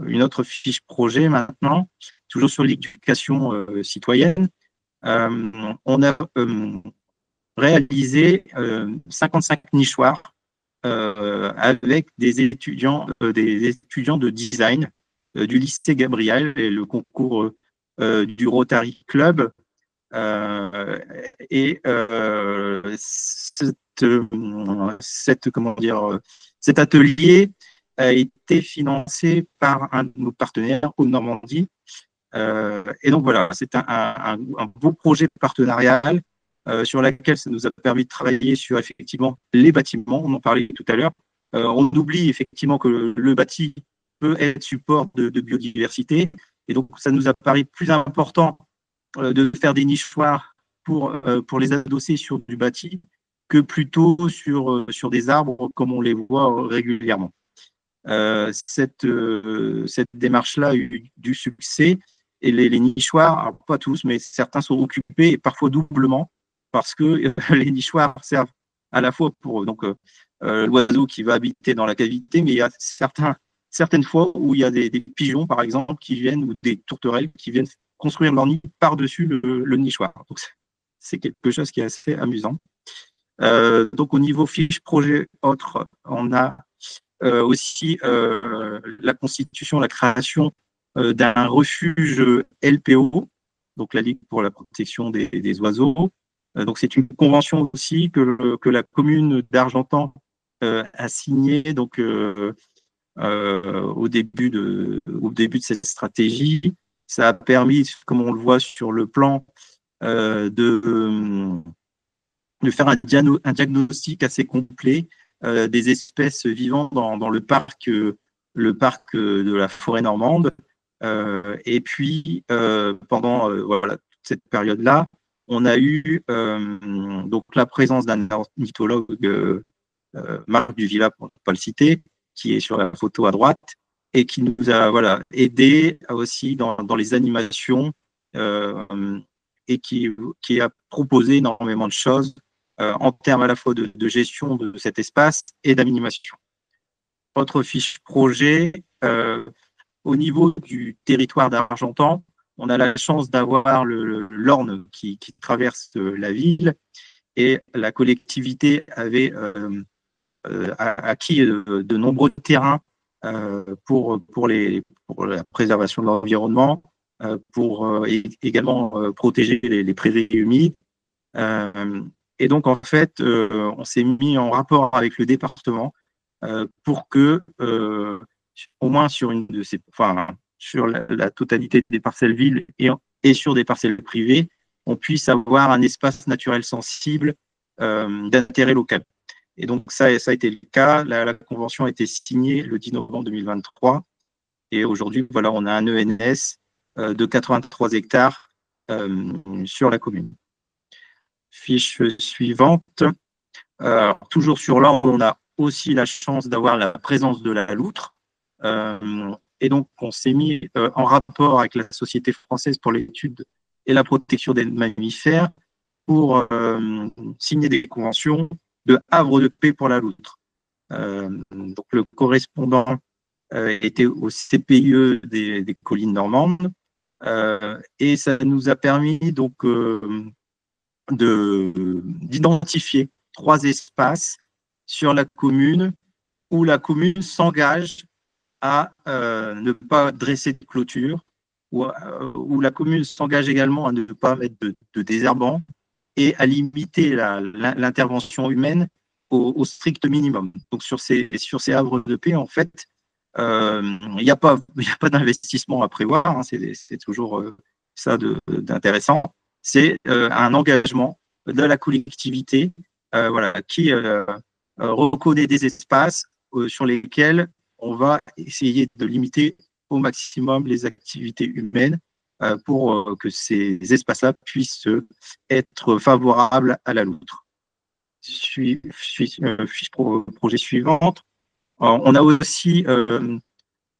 Une autre fiche projet maintenant, toujours sur l'éducation citoyenne. On a réalisé 55 nichoirs avec des étudiants de design du lycée Gabriel et le concours du Rotary Club. Cet atelier a été financé par un de nos partenaires, Haute Normandie. Et donc voilà, c'est un beau projet partenarial sur lequel ça nous a permis de travailler sur effectivement les bâtiments. On en parlait tout à l'heure. On oublie effectivement que le bâti peut être support de biodiversité. Et donc, ça nous a paru plus important de faire des nichoirs pour les adosser sur du bâti que plutôt sur des arbres comme on les voit régulièrement. Cette démarche-là a eu du succès et les nichoirs, alors pas tous, mais certains sont occupés et parfois doublement parce que les nichoirs servent à la fois pour l'oiseau qui va habiter dans la cavité, mais il y a certaines fois où il y a des pigeons, par exemple, qui viennent, ou des tourterelles qui viennent construire leur nid par-dessus le nichoir. Donc, c'est quelque chose qui est assez amusant. Donc, au niveau fiche projet autre, on a aussi la constitution, la création d'un refuge LPO, donc la Ligue pour la protection des oiseaux. Donc, c'est une convention aussi que la commune d'Argentan a signée donc, au début de cette stratégie. Ça a permis, comme on le voit sur le plan, de faire un diagnostic assez complet des espèces vivant dans le parc de la forêt normande. Et puis, pendant toute cette période-là, on a eu donc la présence d'un ornithologue, Marc Duvilla, pour ne pas le citer, qui est sur la photo à droite, et qui nous a aidé aussi dans les animations et qui a proposé énormément de choses en termes à la fois de gestion de cet espace et d'animation. Autre fiche projet, au niveau du territoire d'Argentan, on a la chance d'avoir l'Orne qui traverse la ville, et la collectivité avait acquis de nombreux terrains pour la préservation de l'environnement, pour également protéger les prairies humides. Et donc, en fait, on s'est mis en rapport avec le département pour que, au moins sur sur la totalité des parcelles villes et sur des parcelles privées, on puisse avoir un espace naturel sensible d'intérêt local. Et donc, ça a été le cas. La convention a été signée le 10 novembre 2023. Et aujourd'hui, voilà, on a un ENS de 83 hectares sur la commune. Fiche suivante. Toujours sur l'Orne, on a aussi la chance d'avoir la présence de la loutre. Et donc, on s'est mis en rapport avec la Société française pour l'étude et la protection des mammifères pour signer des conventions de havre de paix pour la loutre. Donc, le correspondant était au CPIE des collines normandes et ça nous a permis donc d'identifier 3 espaces sur la commune où la commune s'engage à ne pas dresser de clôture, où la commune s'engage également à ne pas mettre de désherbant et à limiter l'intervention humaine au strict minimum. Donc sur ces havres de paix, en fait, il n'y a pas d'investissement à prévoir, hein, c'est toujours ça d'intéressant. C'est un engagement de la collectivité voilà, qui reconnaît des espaces sur lesquels on va essayer de limiter au maximum les activités humaines pour que ces espaces-là puissent être favorables à la loutre. Projet suivante. On a aussi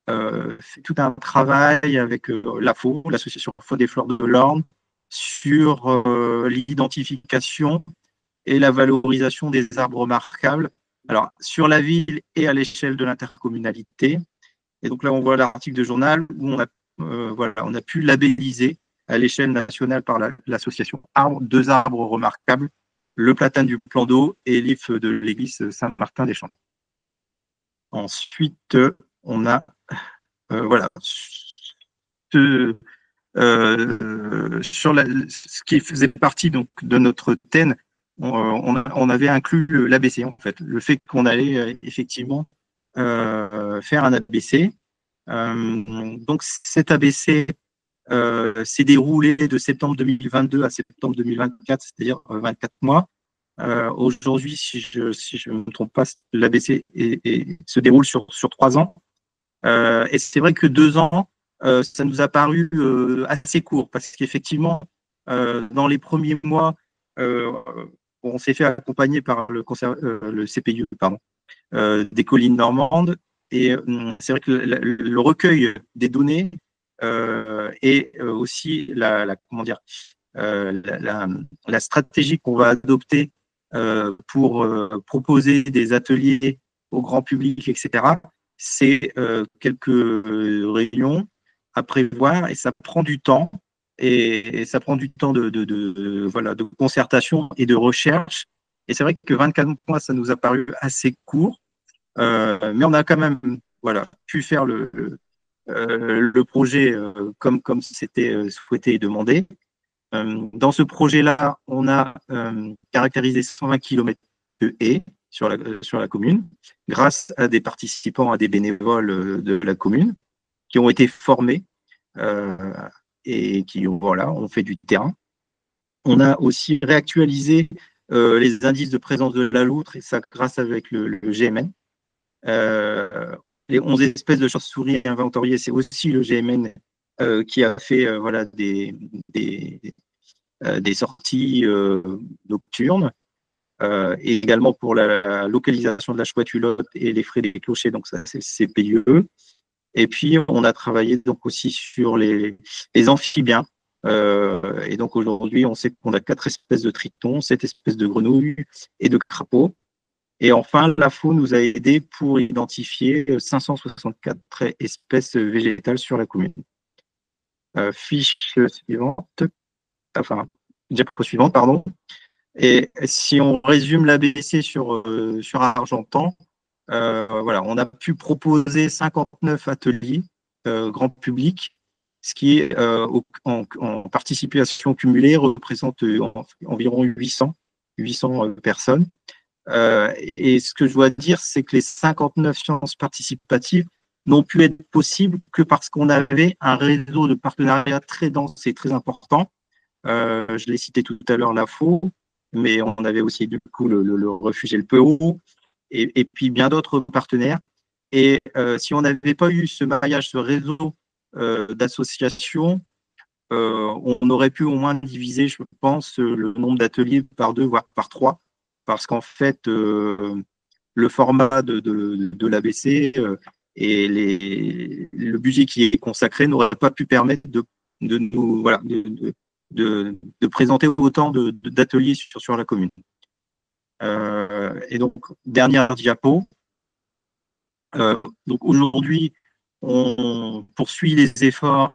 fait tout un travail avec l'AFO, l'Association Faune et Flore de l'Orne, sur l'identification et la valorisation des arbres remarquables, alors sur la ville et à l'échelle de l'intercommunalité. Et donc là, on voit l'article de journal où on a pu labelliser à l'échelle nationale par l'association Arbres, 2 arbres remarquables, le platane du plan d'eau et l'if de l'église Saint-Martin-des-Champs. Ensuite, on a voilà, sur ce qui faisait partie donc de notre thème, on avait inclus l'ABC, en fait, le fait qu'on allait effectivement faire un ABC. Donc cet ABC s'est déroulé de septembre 2022 à septembre 2024, c'est-à-dire 24 mois. Aujourd'hui, si je ne me trompe pas, l'ABC se déroule sur 3 ans. Et c'est vrai que 2 ans, ça nous a paru assez court, parce qu'effectivement, dans les premiers mois, on s'est fait accompagner par le CPIE, des collines normandes, et c'est vrai que le recueil des données et aussi la stratégie qu'on va adopter pour proposer des ateliers au grand public, etc., c'est quelques réunions à prévoir et ça prend du temps. Et ça prend du temps de concertation et de recherche. Et c'est vrai que 24 mois, ça nous a paru assez court, mais on a quand même pu faire le projet comme c'était souhaité et demandé. Dans ce projet-là, on a caractérisé 120 km de haies sur la commune, grâce à des participants, à des bénévoles de la commune, qui ont été formés et qui ont fait du terrain. On a aussi réactualisé les indices de présence de la loutre, et ça grâce avec le GMN. Les 11 espèces de chauves-souris inventoriées, c'est aussi le GMN qui a fait des sorties nocturnes, et également pour la localisation de la chouette-hulotte et les frais des clochers, donc ça c'est CPIE. Et puis on a travaillé donc aussi sur les amphibiens, et donc aujourd'hui on sait qu'on a 4 espèces de tritons, 7 espèces de grenouilles et de crapauds. Et enfin, l'AFO nous a aidé pour identifier 564 espèces végétales sur la commune. Fiche suivante, diapo suivante, pardon. Et si on résume l'ABC sur Argentan, on a pu proposer 59 ateliers grand public, ce qui en participation cumulée représente environ 800 personnes. Et ce que je dois dire, c'est que les 59 séances participatives n'ont pu être possibles que parce qu'on avait un réseau de partenariats très dense et très important. Je l'ai cité tout à l'heure, l'AFO, mais on avait aussi du coup le refuge et le PO, et puis bien d'autres partenaires. Et si on n'avait pas eu ce maillage, ce réseau d'associations, on aurait pu au moins diviser, je pense, le nombre d'ateliers par 2, voire par 3, parce qu'en fait, le format de l'ABC et le budget qui est consacré n'aurait pas pu permettre de présenter autant d'ateliers sur la commune. Et donc, dernière diapo. Donc aujourd'hui, on poursuit les efforts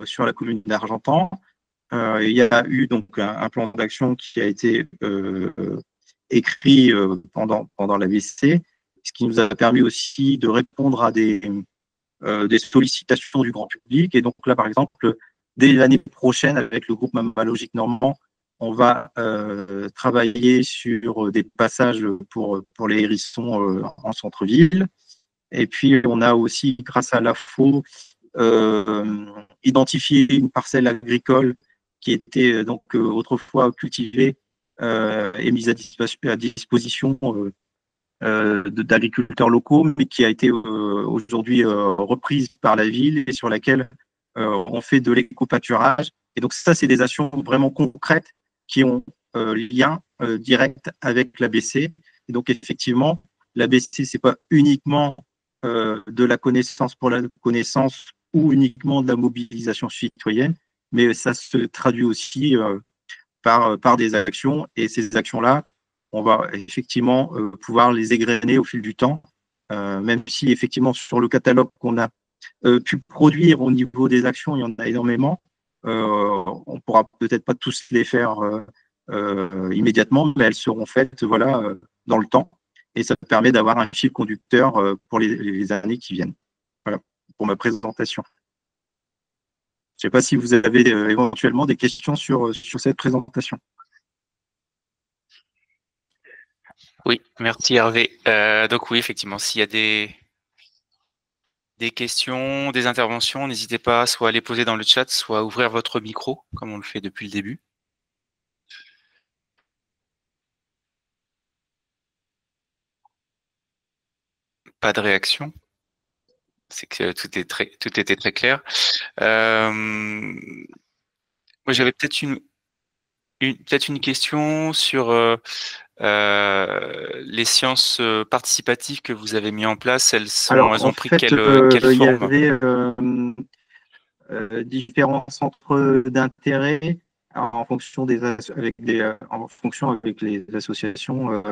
sur la commune d'Argentan. Il y a eu donc un plan d'action qui a été écrit pendant l'ABC, ce qui nous a permis aussi de répondre à des sollicitations du grand public. Et donc là, par exemple, dès l'année prochaine, avec le groupe Mammalogique Normand, on va travailler sur des passages pour les hérissons en centre-ville. Et puis, on a aussi, grâce à l'AFO, identifié une parcelle agricole qui était donc autrefois cultivée et mise à disposition d'agriculteurs locaux, mais qui a été aujourd'hui reprise par la ville et sur laquelle on fait de l'éco-pâturage. Et donc ça, c'est des actions vraiment concrètes qui ont lien direct avec l'ABC. Et donc effectivement, l'ABC, c'est pas uniquement de la connaissance pour la connaissance ou uniquement de la mobilisation citoyenne, mais ça se traduit aussi par des actions. Et ces actions-là, on va effectivement pouvoir les égrener au fil du temps, même si effectivement sur le catalogue qu'on a pu produire au niveau des actions, il y en a énormément. On ne pourra peut-être pas tous les faire immédiatement, mais elles seront faites dans le temps. Et ça permet d'avoir un fil conducteur pour les années qui viennent. Voilà, pour ma présentation. Je ne sais pas si vous avez éventuellement des questions sur cette présentation. Oui, merci Hervé. Donc oui, effectivement, s'il y a des questions, des interventions, n'hésitez pas soit à les poser dans le chat, soit à ouvrir votre micro, comme on le fait depuis le début. Pas de réaction. C'est que tout était très clair. Moi, j'avais peut-être une question sur les séances participatives que vous avez mis en place. Elles ont pris quelle forme? Il y avait différents centres d'intérêt en fonction avec les associations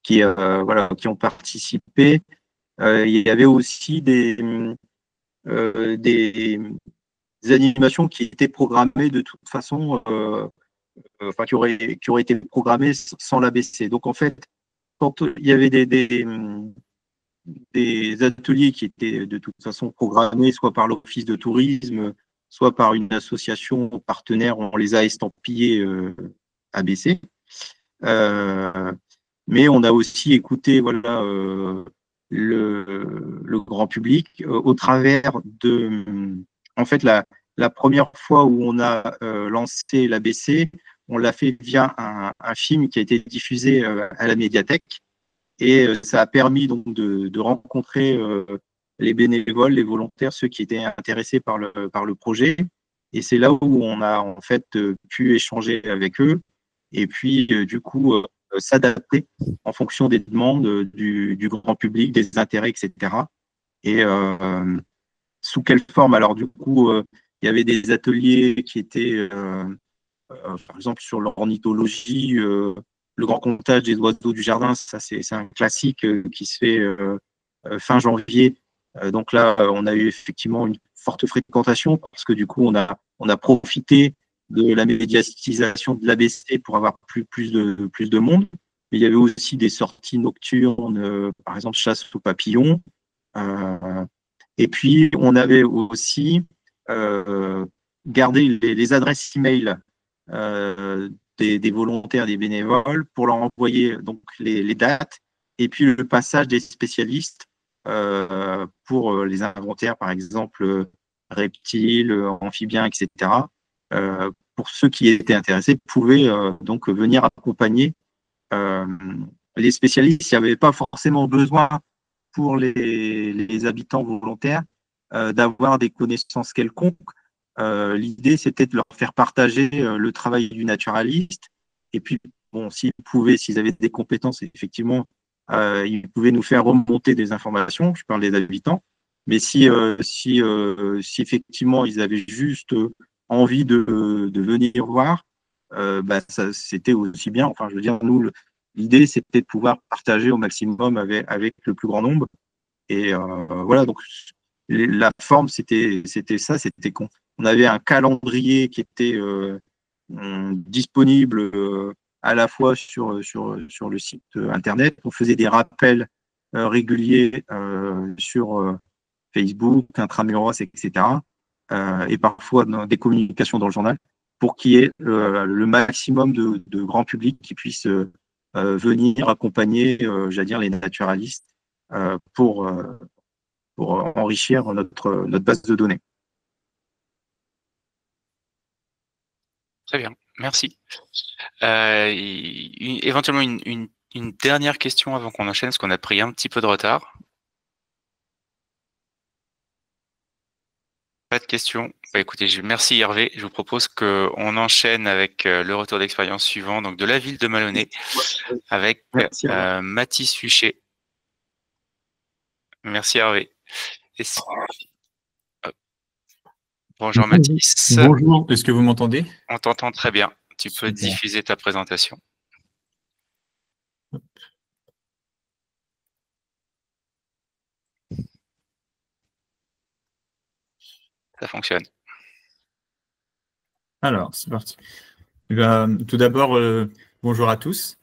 qui ont participé. Il y avait aussi des animations qui étaient programmées de toute façon, qui auraient été programmées sans l'ABC. Donc en fait, quand il y avait des ateliers qui étaient de toute façon programmés, soit par l'office de tourisme, soit par une association partenaire, on les a estampillés ABC. Mais on a aussi écouté le grand public au travers de, en fait, la première fois où on a lancé l'ABC, on l'a fait via un film qui a été diffusé à la médiathèque, et ça a permis donc de rencontrer les bénévoles, les volontaires, ceux qui étaient intéressés par le projet. Et c'est là où on a en fait pu échanger avec eux et puis du coup s'adapter en fonction des demandes du grand public, des intérêts, etc. Et sous quelle forme? Alors du coup, il y avait des ateliers qui étaient, par exemple, sur l'ornithologie, le grand comptage des oiseaux du jardin. Ça, c'est un classique qui se fait fin janvier. Donc là, on a eu effectivement une forte fréquentation parce que du coup, on a profité de la médiatisation de l'ABC pour avoir plus de monde. Mais il y avait aussi des sorties nocturnes, par exemple chasse aux papillons. Et puis, on avait aussi gardé les adresses e-mail des volontaires, des bénévoles, pour leur envoyer donc les dates et puis le passage des spécialistes pour les inventaires, par exemple reptiles, amphibiens, etc., pour ceux qui étaient intéressés, pouvaient donc venir accompagner les spécialistes. Il n'y avait pas forcément besoin pour les habitants volontaires d'avoir des connaissances quelconques. L'idée, c'était de leur faire partager le travail du naturaliste. Et puis, bon, s'ils avaient des compétences, effectivement, ils pouvaient nous faire remonter des informations. Je parle des habitants. Mais si effectivement, ils avaient juste envie de venir voir, c'était aussi bien. Enfin, je veux dire, nous, l'idée, c'était de pouvoir partager au maximum avec le plus grand nombre. Et voilà, donc la forme, c'était ça, c'était qu'on avait un calendrier qui était disponible à la fois sur le site Internet. On faisait des rappels réguliers sur Facebook, Intramuros, etc. Et parfois des communications dans le journal pour qu'il y ait le maximum de grand public qui puisse venir accompagner, j'allais dire, les naturalistes pour enrichir notre base de données. Très bien, merci. Éventuellement une dernière question avant qu'on enchaîne, parce qu'on a pris un petit peu de retard. Pas de questions. Bah, écoutez, merci Hervé. Je vous propose qu'on enchaîne avec le retour d'expérience suivant, donc de la ville de Maloney, avec Mathis Huchet. Merci Hervé. Bonjour Mathis. Bonjour, est-ce que vous m'entendez? On t'entend très bien. Tu peux Super. diffuser ta présentation. Ça fonctionne. Alors, c'est parti. Eh bien, tout d'abord, bonjour à tous.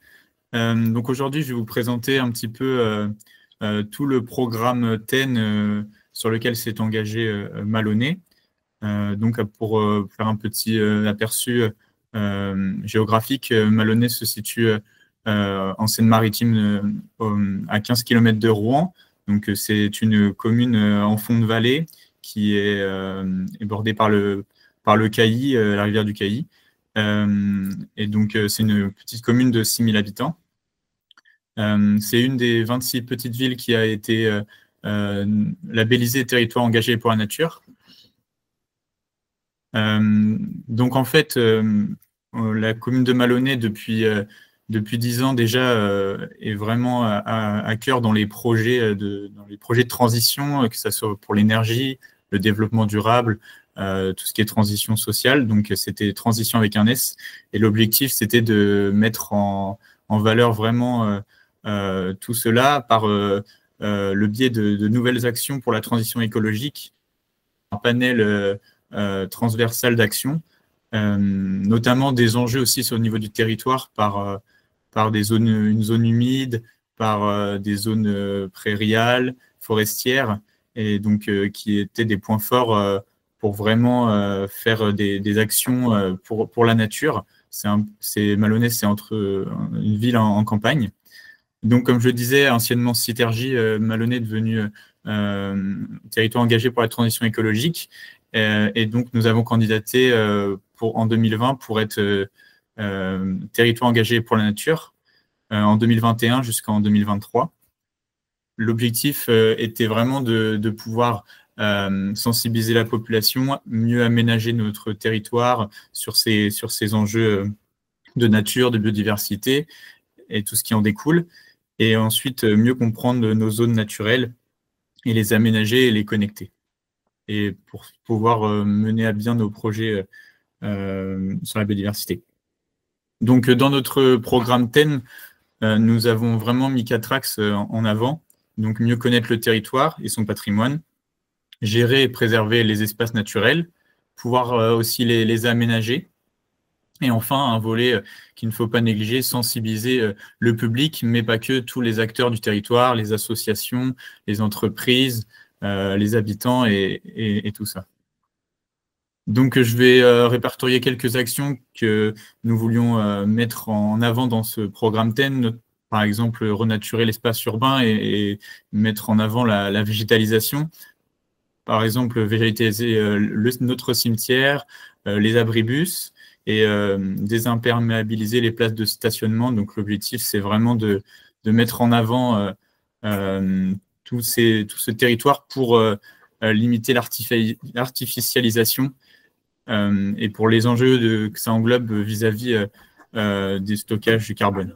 Donc aujourd'hui, je vais vous présenter un petit peu tout le programme TEN sur lequel s'est engagé Maloney. Donc pour faire un petit aperçu géographique, Maloney se situe en Seine-Maritime à 15 km de Rouen. Donc c'est une commune en fond de vallée qui est bordée par le Cailly, la rivière du Cailly. Et donc c'est une petite commune de 6000 habitants. C'est une des 26 petites villes qui a été labellisée territoire engagé pour la nature. Donc en fait, la commune de Maloney depuis 10 ans déjà est vraiment à cœur dans les projets de transition, que ce soit pour l'énergie, le développement durable, tout ce qui est transition sociale. Donc c'était transition avec un S. Et l'objectif, c'était de mettre en valeur vraiment tout cela par le biais de nouvelles actions pour la transition écologique, un panel transversale d'action, notamment des enjeux aussi au niveau du territoire par une zone humide, par des zones prairiales, forestières, et donc qui étaient des points forts pour vraiment faire des actions pour la nature. Maloney, c'est entre une ville en campagne. Donc, comme je le disais, anciennement Citergy, Maloney est devenu territoire engagé pour la transition écologique. Et donc, nous avons candidaté en 2020 pour être territoire engagé pour la nature en 2021 jusqu'en 2023. L'objectif était vraiment de pouvoir sensibiliser la population, mieux aménager notre territoire sur ces enjeux de nature, de biodiversité et tout ce qui en découle, et ensuite mieux comprendre nos zones naturelles et les aménager et les connecter, et pour pouvoir mener à bien nos projets sur la biodiversité. Donc, dans notre programme TEN, nous avons vraiment mis 4 axes en avant. Donc, mieux connaître le territoire et son patrimoine, gérer et préserver les espaces naturels, pouvoir aussi les aménager. Et enfin, un volet qu'il ne faut pas négliger, sensibiliser le public, mais pas que, tous les acteurs du territoire, les associations, les entreprises, les habitants et tout ça. Donc, je vais répertorier quelques actions que nous voulions mettre en avant dans ce programme TEN, par exemple, renaturer l'espace urbain et mettre en avant la végétalisation. Par exemple, végétaliser notre cimetière, les abribus, et désimperméabiliser les places de stationnement. Donc l'objectif, c'est vraiment de mettre en avant tout ce territoire pour limiter l'artificialisation et pour les enjeux que ça englobe vis-à-vis des stockages du carbone.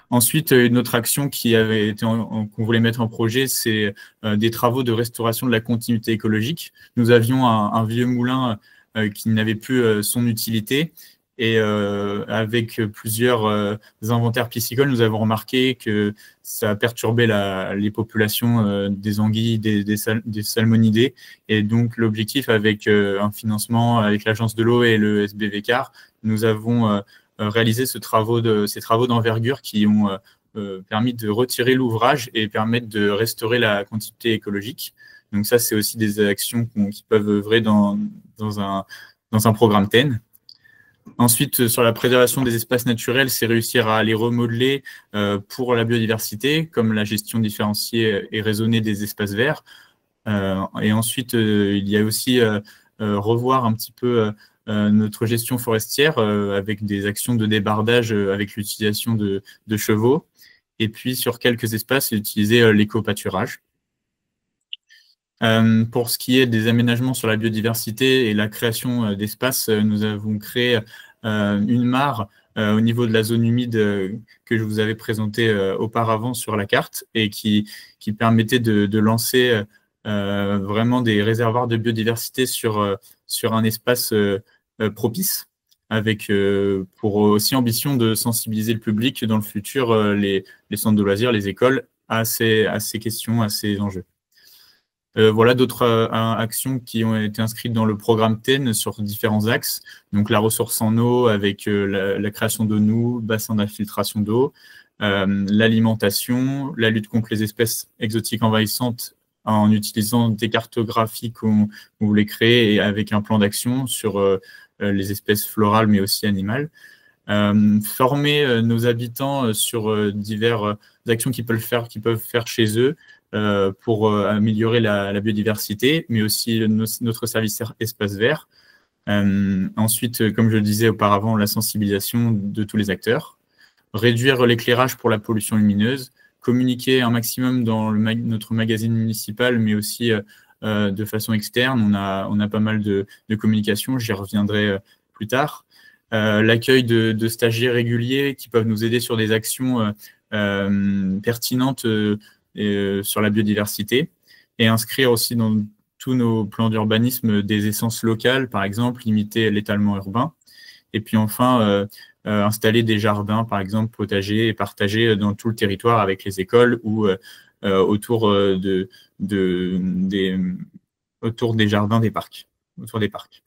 Ensuite, une autre action qu'on voulait mettre en projet, c'est des travaux de restauration de la continuité écologique. Nous avions un vieux moulin qui n'avait plus son utilité. Et avec plusieurs inventaires piscicoles, nous avons remarqué que ça perturbait les populations des anguilles, des salmonidés. Et donc, l'objectif, avec un financement avec l'Agence de l'eau et le SBVCAR, nous avons réalisé ces travaux d'envergure qui ont permis de retirer l'ouvrage et permettre de restaurer la continuité écologique. Donc ça, c'est aussi des actions qui peuvent œuvrer dans un programme TEN. Ensuite, sur la préservation des espaces naturels, c'est réussir à les remodeler pour la biodiversité, comme la gestion différenciée et raisonnée des espaces verts. Et ensuite, il y a aussi revoir un petit peu notre gestion forestière avec des actions de débardage avec l'utilisation de chevaux. Et puis, sur quelques espaces, utiliser l'éco-pâturage. Pour ce qui est des aménagements sur la biodiversité et la création d'espaces, nous avons créé une mare au niveau de la zone humide que je vous avais présentée auparavant sur la carte et qui permettait de lancer vraiment des réservoirs de biodiversité sur un espace propice, avec pour aussi ambition de sensibiliser le public dans le futur, les centres de loisirs, les écoles, à ces questions, à ces enjeux. Voilà d'autres actions qui ont été inscrites dans le programme TEN sur différents axes. Donc la ressource en eau avec la création de noues, bassins d'infiltration d'eau, l'alimentation, la lutte contre les espèces exotiques envahissantes en utilisant des cartographies qu'on voulait créer et avec un plan d'action sur les espèces florales mais aussi animales. Former nos habitants sur diverses actions qu'ils peuvent faire chez eux, pour améliorer la biodiversité, mais aussi notre service espace vert. Ensuite, comme je le disais auparavant, la sensibilisation de tous les acteurs. Réduire l'éclairage pour la pollution lumineuse. Communiquer un maximum dans notre magazine municipal, mais aussi de façon externe. On a pas mal de communication, j'y reviendrai plus tard. L'accueil de stagiaires réguliers qui peuvent nous aider sur des actions pertinentes sur la biodiversité, et inscrire aussi dans tous nos plans d'urbanisme des essences locales, par exemple, limiter l'étalement urbain. Et puis enfin, installer des jardins, par exemple, potagers, et partager dans tout le territoire avec les écoles ou autour des jardins des parcs, autour des parcs.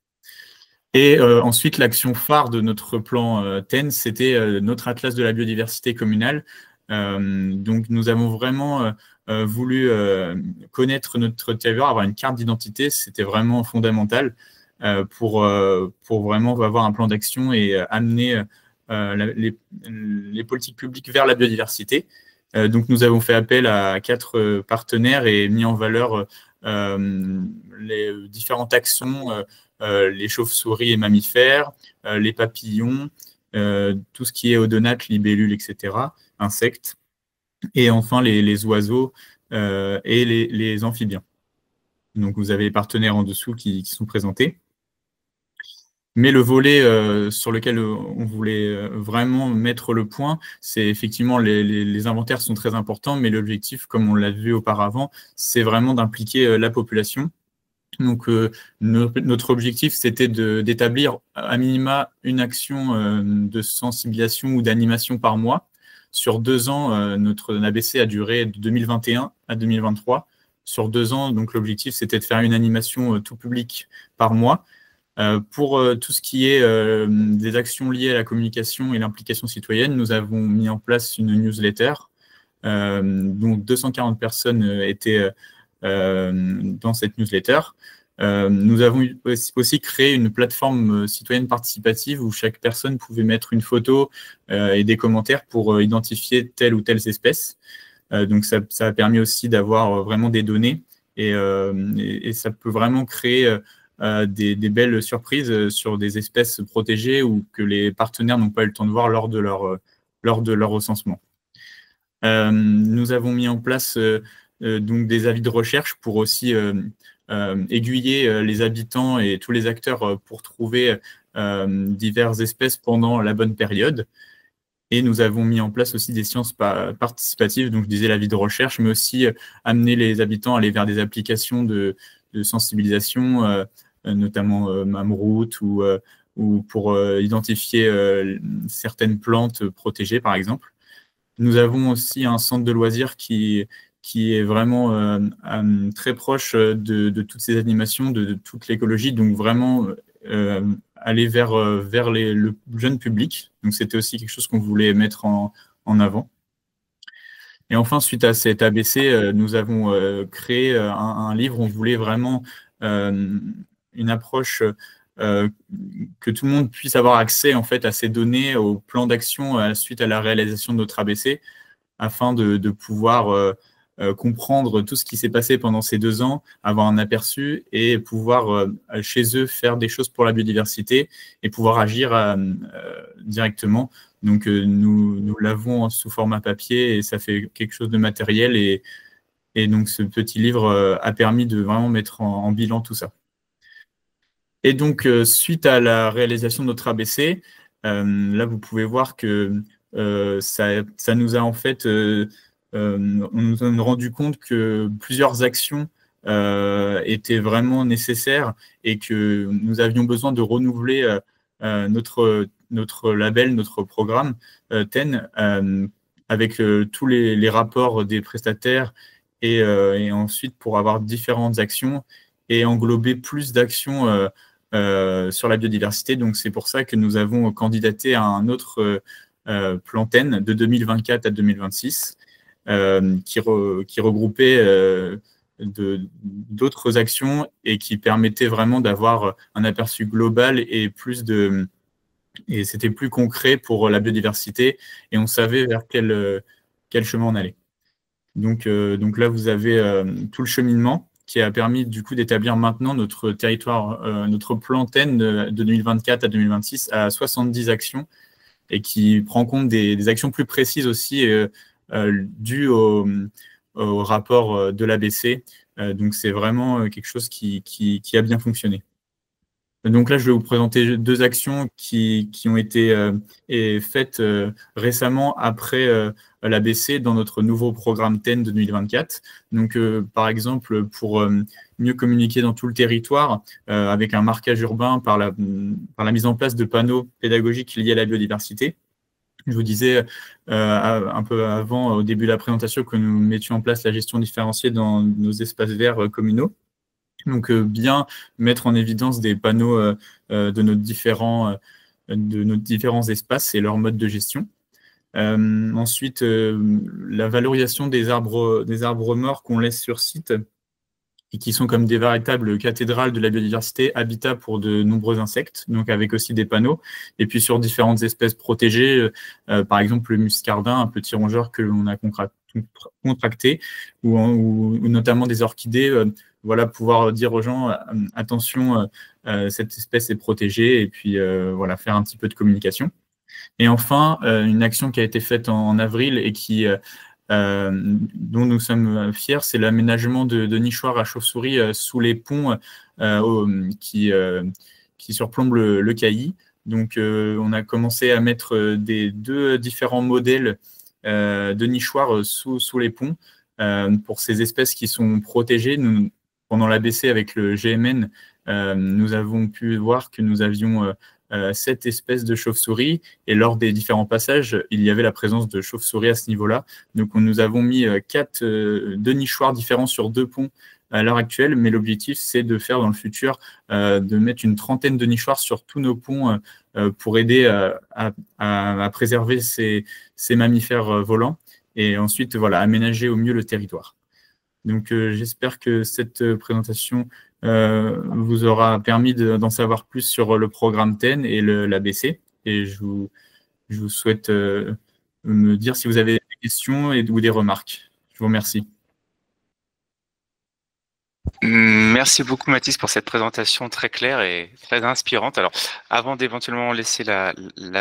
Et ensuite, l'action phare de notre plan TEN, c'était notre atlas de la biodiversité communale. Donc, nous avons vraiment voulu connaître notre territoire, avoir une carte d'identité. C'était vraiment fondamental pour vraiment avoir un plan d'action et amener les politiques publiques vers la biodiversité. Donc, nous avons fait appel à 4 partenaires et mis en valeur les différentes actions, les chauves-souris et mammifères, les papillons, tout ce qui est odonates, libellules, etc., insectes, et enfin les oiseaux et les amphibiens. Donc vous avez les partenaires en dessous qui sont présentés. Mais le volet sur lequel on voulait vraiment mettre le point, c'est effectivement les inventaires sont très importants, mais l'objectif, comme on l'a vu auparavant, c'est vraiment d'impliquer la population. Donc, notre objectif, c'était d'établir à minima une action de sensibilisation ou d'animation par mois. Sur 2 ans, notre ABC a duré de 2021 à 2023. Sur 2 ans, donc l'objectif, c'était de faire une animation tout public par mois. Pour tout ce qui est des actions liées à la communication et l'implication citoyenne, nous avons mis en place une newsletter. Donc, 240 personnes étaient dans cette newsletter. Nous avons aussi créé une plateforme citoyenne participative où chaque personne pouvait mettre une photo et des commentaires pour identifier telle ou telle espèce. Donc ça a permis aussi d'avoir vraiment des données et ça peut vraiment créer des belles surprises sur des espèces protégées ou que les partenaires n'ont pas eu le temps de voir lors de leur recensement. Nous avons mis en place donc des avis de recherche pour aussi aiguiller les habitants et tous les acteurs pour trouver diverses espèces pendant la bonne période. Et nous avons mis en place aussi des sciences participatives, donc je disais l'avis de recherche, mais aussi amener les habitants à aller vers des applications de sensibilisation, notamment Mamroot ou pour identifier certaines plantes protégées, par exemple. Nous avons aussi un centre de loisirs qui est vraiment très proche de toutes ces animations, de toute l'écologie, donc vraiment aller vers le jeune public. Donc, c'était aussi quelque chose qu'on voulait mettre en avant. Et enfin, suite à cet ABC, nous avons créé un livre où on voulait vraiment une approche que tout le monde puisse avoir accès en fait, à ces données, au plan d'action suite à la réalisation de notre ABC, afin de pouvoir comprendre tout ce qui s'est passé pendant ces 2 ans, avoir un aperçu et pouvoir chez eux faire des choses pour la biodiversité et pouvoir agir directement. Donc nous l'avons sous format papier et ça fait quelque chose de matériel et donc ce petit livre a permis de vraiment mettre en bilan tout ça. Et donc suite à la réalisation de notre ABC, là vous pouvez voir que ça nous a en fait on nous a rendu compte que plusieurs actions étaient vraiment nécessaires et que nous avions besoin de renouveler notre label, notre programme TEN, avec tous les rapports des prestataires et ensuite pour avoir différentes actions et englober plus d'actions sur la biodiversité. Donc, c'est pour ça que nous avons candidaté à un autre plan TEN de 2024 à 2026 qui regroupait d'autres actions et qui permettait vraiment d'avoir un aperçu global et c'était plus concret pour la biodiversité et on savait vers quel chemin on allait. Donc là, vous avez tout le cheminement qui a permis du coup d'établir maintenant notre territoire, notre plan TEN de 2024 à 2026 à 70 actions et qui prend compte des actions plus précises aussi dues au rapport de l'ABC. Donc c'est vraiment quelque chose qui a bien fonctionné. Donc là, je vais vous présenter 2 actions qui ont été faites récemment après l'ABC dans notre nouveau programme TEN de 2024. Donc, par exemple, pour mieux communiquer dans tout le territoire, avec un marquage urbain par la mise en place de panneaux pédagogiques liés à la biodiversité. Je vous disais un peu avant, au début de la présentation, que nous mettions en place la gestion différenciée dans nos espaces verts communaux. Donc, bien mettre en évidence des panneaux de nos différents espaces et leur mode de gestion. Ensuite, la valorisation des arbres morts qu'on laisse sur site et qui sont comme des véritables cathédrales de la biodiversité, habitat pour de nombreux insectes, donc avec aussi des panneaux. Et puis sur différentes espèces protégées, par exemple le muscardin, un petit rongeur que l'on a contracté, ou notamment des orchidées, voilà, pouvoir dire aux gens, attention, cette espèce est protégée, et puis voilà, faire un petit peu de communication. Et enfin, une action qui a été faite en avril et dont nous sommes fiers, c'est l'aménagement de nichoirs à chauves-souris sous les ponts qui surplombent le Cailly. Donc, on a commencé à mettre 2 différents modèles de nichoirs sous les ponts pour ces espèces qui sont protégées. Pendant l'ABC avec le GMN, nous avons pu voir que nous avions 7 espèces de chauves-souris et lors des différents passages, il y avait la présence de chauves-souris à ce niveau-là. Donc, nous avons mis 2 nichoirs différents sur 2 ponts à l'heure actuelle, mais l'objectif, c'est de faire dans le futur, de mettre une trentaine de nichoirs sur tous nos ponts pour aider à préserver ces mammifères volants et ensuite, voilà, aménager au mieux le territoire. Donc, j'espère que cette présentation vous aura permis d'en savoir plus sur le programme TEN et l'ABC. Et je vous souhaite me dire si vous avez des questions ou des remarques. Je vous remercie. Merci beaucoup Mathis pour cette présentation très claire et très inspirante. Alors, avant d'éventuellement laisser la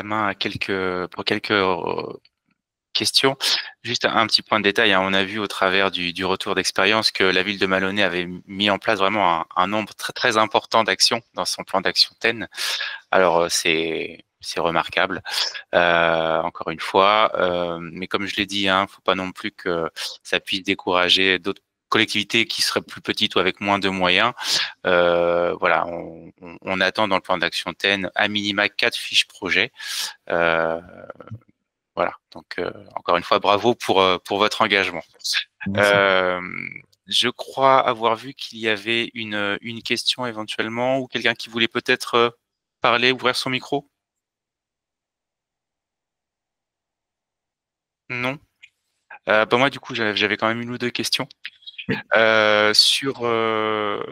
main à pour quelques questions, juste un petit point de détail, hein. On a vu au travers du retour d'expérience que la ville de Maloney avait mis en place vraiment un nombre très, très important d'actions dans son plan d'action TEN. Alors, c'est remarquable, encore une fois. Mais comme je l'ai dit, hein, faut pas non plus que ça puisse décourager d'autres collectivités qui seraient plus petites ou avec moins de moyens. Voilà, on attend dans le plan d'action TEN à minima 4 fiches projets. Voilà, donc encore une fois, bravo pour votre engagement. Je crois avoir vu qu'il y avait une question éventuellement ou quelqu'un qui voulait peut-être parler, ouvrir son micro. Non. Moi, du coup, j'avais quand même une ou deux questions. Sur... voilà,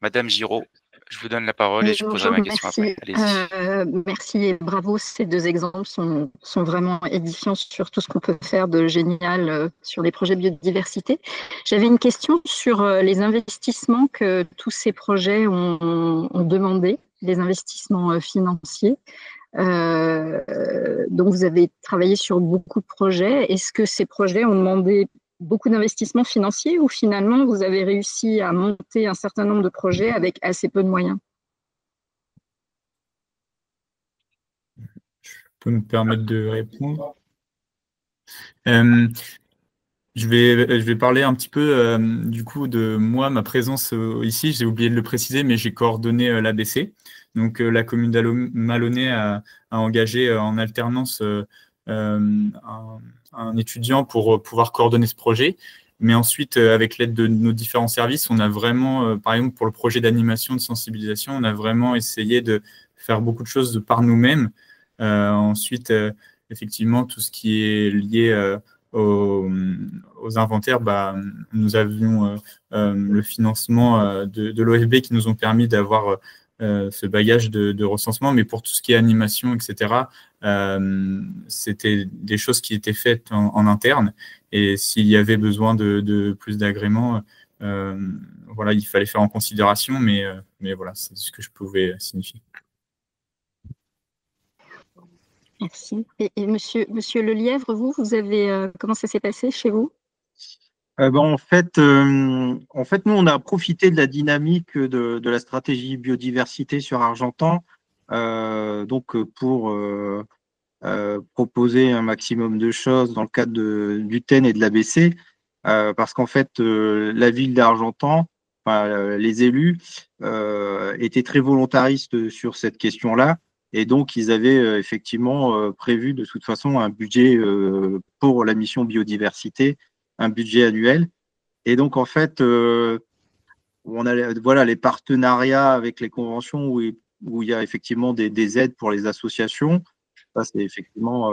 Madame Giraud, je vous donne la parole et je poserai ma question après. Allez-y. Merci et bravo. Ces deux exemples sont vraiment édifiants sur tout ce qu'on peut faire de génial sur les projets biodiversité. J'avais une question sur les investissements que tous ces projets ont demandé, les investissements financiers. Donc, vous avez travaillé sur beaucoup de projets. Est-ce que ces projets ont demandé beaucoup d'investissements financiers ou finalement vous avez réussi à monter un certain nombre de projets avec assez peu de moyens? Je peux me permettre de répondre. Je vais parler un petit peu du coup de moi, ma présence ici. J'ai oublié de le préciser, mais j'ai coordonné l'ABC. Donc la commune d'Maloney a engagé en alternance un étudiant pour pouvoir coordonner ce projet. Mais ensuite, avec l'aide de nos différents services, on a vraiment, par exemple, pour le projet d'animation, de sensibilisation, on a vraiment essayé de faire beaucoup de choses par nous-mêmes. Ensuite, effectivement, tout ce qui est lié aux inventaires, nous avions le financement de l'OFB qui nous ont permis d'avoir ce bagage de recensement, mais pour tout ce qui est animation, etc., c'était des choses qui étaient faites en interne, et s'il y avait besoin de plus d'agréments, voilà, il fallait faire en considération, mais voilà, c'est ce que je pouvais signifier. Merci. Et monsieur Lelièvre, vous avez comment ça s'est passé chez vous? En fait, nous, on a profité de la dynamique de la stratégie biodiversité sur Argentan, donc pour proposer un maximum de choses dans le cadre du TEN et de l'ABC, parce qu'en fait, la ville d'Argentan, les élus étaient très volontaristes sur cette question-là, et donc ils avaient effectivement prévu de toute façon un budget pour la mission biodiversité, un budget annuel. Et donc, en fait, on a voilà, les partenariats avec les conventions où il y a effectivement des aides pour les associations. Ça, c'est effectivement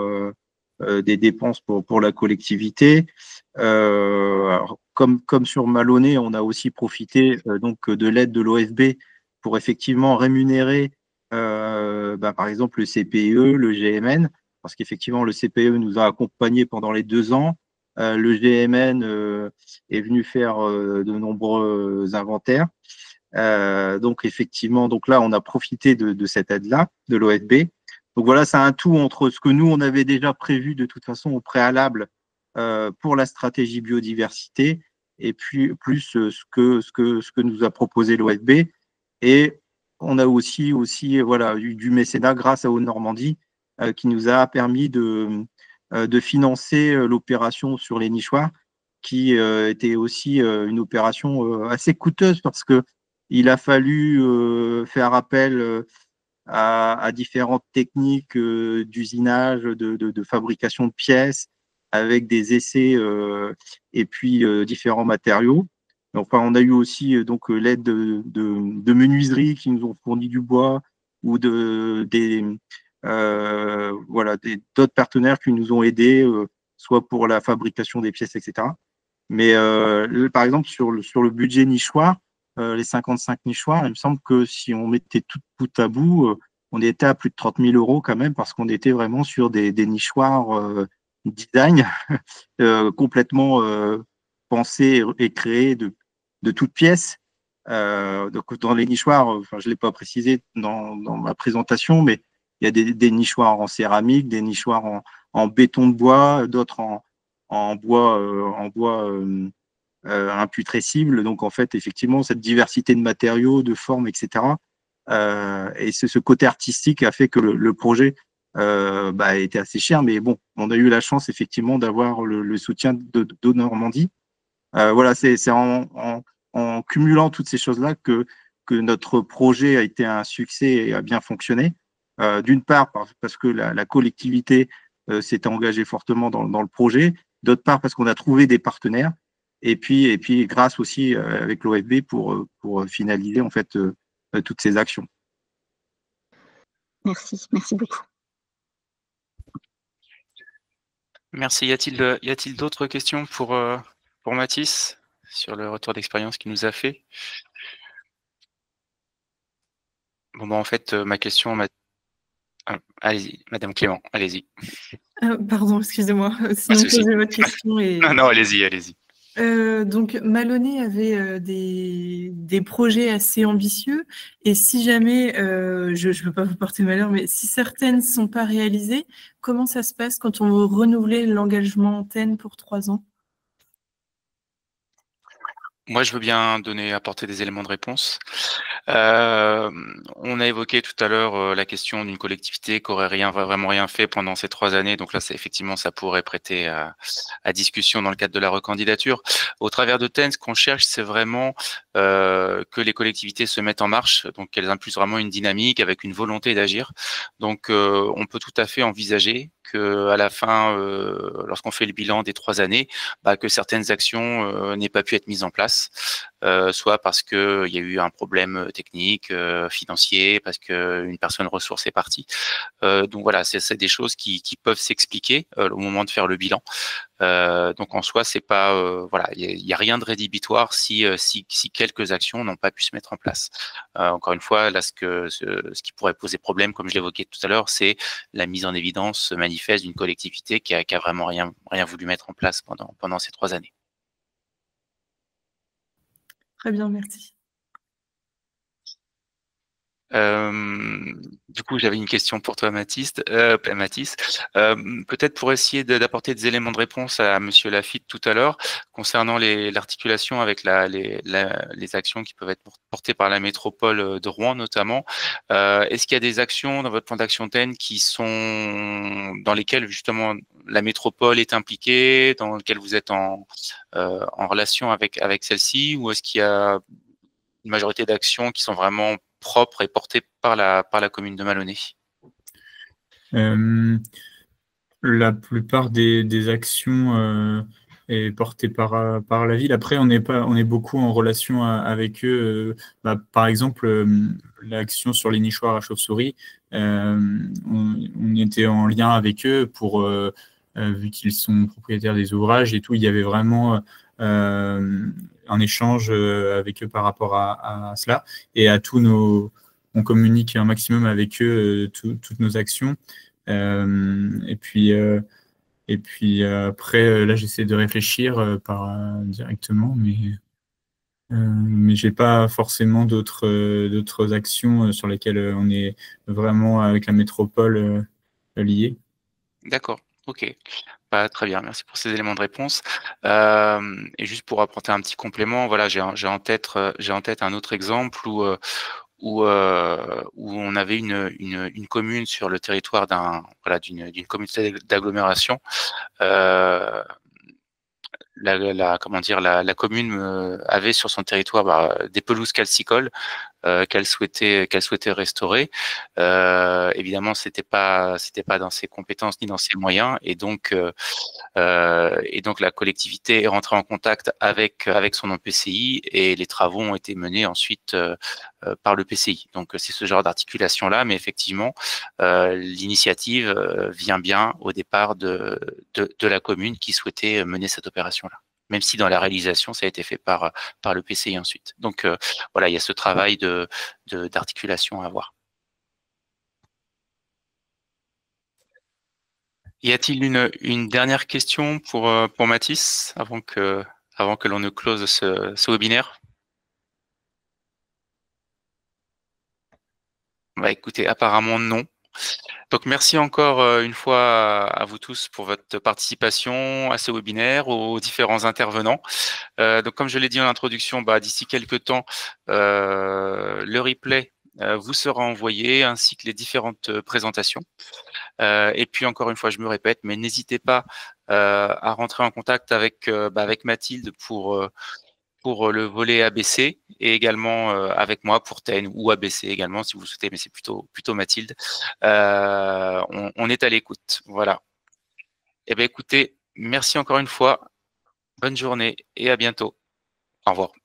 des dépenses pour la collectivité. Alors, comme sur Maloney, on a aussi profité donc de l'aide de l'OFB pour effectivement rémunérer, par exemple, le CPE, le GMN, parce qu'effectivement, le CPE nous a accompagnés pendant les 2 ans. Le GMN est venu faire de nombreux inventaires. Donc, effectivement, donc là, on a profité de cette aide-là, de l'OFB. Donc, voilà, c'est un tout entre ce que nous, on avait déjà prévu de toute façon au préalable pour la stratégie biodiversité et puis plus ce que nous a proposé l'OFB. Et on a aussi voilà, du mécénat grâce à Haute-Normandie qui nous a permis de financer l'opération sur les nichoirs, qui était aussi une opération assez coûteuse parce que il a fallu faire appel à différentes techniques d'usinage, de fabrication de pièces, avec des essais et puis différents matériaux. Enfin, on a eu aussi donc l'aide de menuiseries qui nous ont fourni du bois ou voilà, d'autres partenaires qui nous ont aidés, soit pour la fabrication des pièces, etc. Mais par exemple, sur le budget nichoir, les 55 nichoirs, il me semble que si on mettait tout bout à bout, on était à plus de 30 000 € quand même, parce qu'on était vraiment sur des nichoirs design complètement pensés et créés de toutes pièces. Donc dans les nichoirs, enfin, je ne l'ai pas précisé dans ma présentation, mais il y a des nichoirs en céramique, des nichoirs en béton de bois, d'autres en bois imputrescible. Donc en fait, effectivement, cette diversité de matériaux, de formes, etc. Et ce côté artistique a fait que le projet était assez cher, mais bon, on a eu la chance effectivement d'avoir le soutien de Normandie. Voilà, c'est en cumulant toutes ces choses-là que notre projet a été un succès et a bien fonctionné. D'une part, parce que la collectivité s'est engagée fortement dans le projet, d'autre part, parce qu'on a trouvé des partenaires, et puis grâce aussi avec l'OFB pour finaliser en fait toutes ces actions. Merci beaucoup. Merci. Y a-t-il d'autres questions pour Mathis sur le retour d'expérience qu'il nous a fait? Bon, en fait, ma question, allez-y, Madame Clément, allez-y. Pardon, excusez-moi. Sinon, posez votre question. Non, allez-y. Donc, Maloney avait des projets assez ambitieux, et si jamais, je ne veux pas vous porter malheur, mais si certaines ne sont pas réalisées, comment ça se passe quand on veut renouveler l'engagement TEN pour 3 ans? Moi, je veux bien apporter des éléments de réponse. On a évoqué tout à l'heure la question d'une collectivité qui aurait vraiment rien fait pendant ces 3 années. Donc là, effectivement, ça pourrait prêter à discussion dans le cadre de la recandidature. Au travers de TEN, ce qu'on cherche, c'est vraiment que les collectivités se mettent en marche, donc qu'elles impulsent vraiment une dynamique avec une volonté d'agir. Donc, on peut tout à fait envisager qu'à la fin, lorsqu'on fait le bilan des 3 années, que certaines actions n'aient pas pu être mises en place, soit parce qu'il y a eu un problème technique, financier, parce qu'une personne ressource est partie. Donc voilà, c'est des choses qui peuvent s'expliquer au moment de faire le bilan. Donc en soi, c'est pas il y a rien de rédhibitoire si quelques actions n'ont pas pu se mettre en place. Encore une fois, là, ce qui pourrait poser problème, comme je l'évoquais tout à l'heure, c'est la mise en évidence manifeste d'une collectivité qui a vraiment rien voulu mettre en place pendant ces 3 années. Très bien, merci. Du coup, j'avais une question pour toi, Mathis. Peut-être pour essayer d'apporter des éléments de réponse à Monsieur Lafitte tout à l'heure concernant l'articulation avec les actions qui peuvent être portées par la métropole de Rouen notamment. Est-ce qu'il y a des actions dans votre plan d'action TEN dans lesquelles justement la métropole est impliquée, dans lesquelles vous êtes en relation avec celle-ci, ou est-ce qu'il y a une majorité d'actions qui sont vraiment propres et portées par la commune de Maloney? La plupart des actions est portée par la ville. Après, on est beaucoup en relation avec eux. Par exemple, l'action sur les nichoirs à chauve-souris, on était en lien avec eux pour, vu qu'ils sont propriétaires des ouvrages et tout, il y avait vraiment un échange avec eux par rapport à cela. Et on communique un maximum avec eux toutes nos actions. Et puis après, là, j'essaie de réfléchir directement, mais j'ai pas forcément d'autres actions sur lesquelles on est vraiment avec la métropole liés. D'accord, ok. Très bien, merci pour ces éléments de réponse. Et juste pour apporter un petit complément, voilà, j'ai en tête un autre exemple où on avait une commune sur le territoire d'une communauté d'agglomération. La commune avait sur son territoire des pelouses calcicoles qu'elle souhaitait restaurer. Évidemment, c'était pas dans ses compétences ni dans ses moyens, et donc la collectivité est rentrée en contact avec son EPCI, et les travaux ont été menés ensuite par le PCI. Donc c'est ce genre d'articulation là, mais effectivement l'initiative vient bien au départ de la commune qui souhaitait mener cette opération là, même si dans la réalisation ça a été fait par le PCI ensuite. Donc voilà, il y a ce travail d'articulation à avoir. Y a-t-il une dernière question pour Mathis avant que l'on ne close ce webinaire? Bah, écoutez, apparemment non. Donc, merci encore une fois à vous tous pour votre participation à ce webinaire, aux différents intervenants. Donc, comme je l'ai dit en introduction, d'ici quelques temps, le replay vous sera envoyé, ainsi que les différentes présentations. Et puis, encore une fois, je me répète, mais n'hésitez pas à rentrer en contact avec Mathilde pour le volet ABC et également avec moi pour TEN ou ABC également si vous le souhaitez, mais c'est plutôt Mathilde. On est à l'écoute. Voilà. Eh bien, écoutez, merci encore une fois. Bonne journée et à bientôt. Au revoir.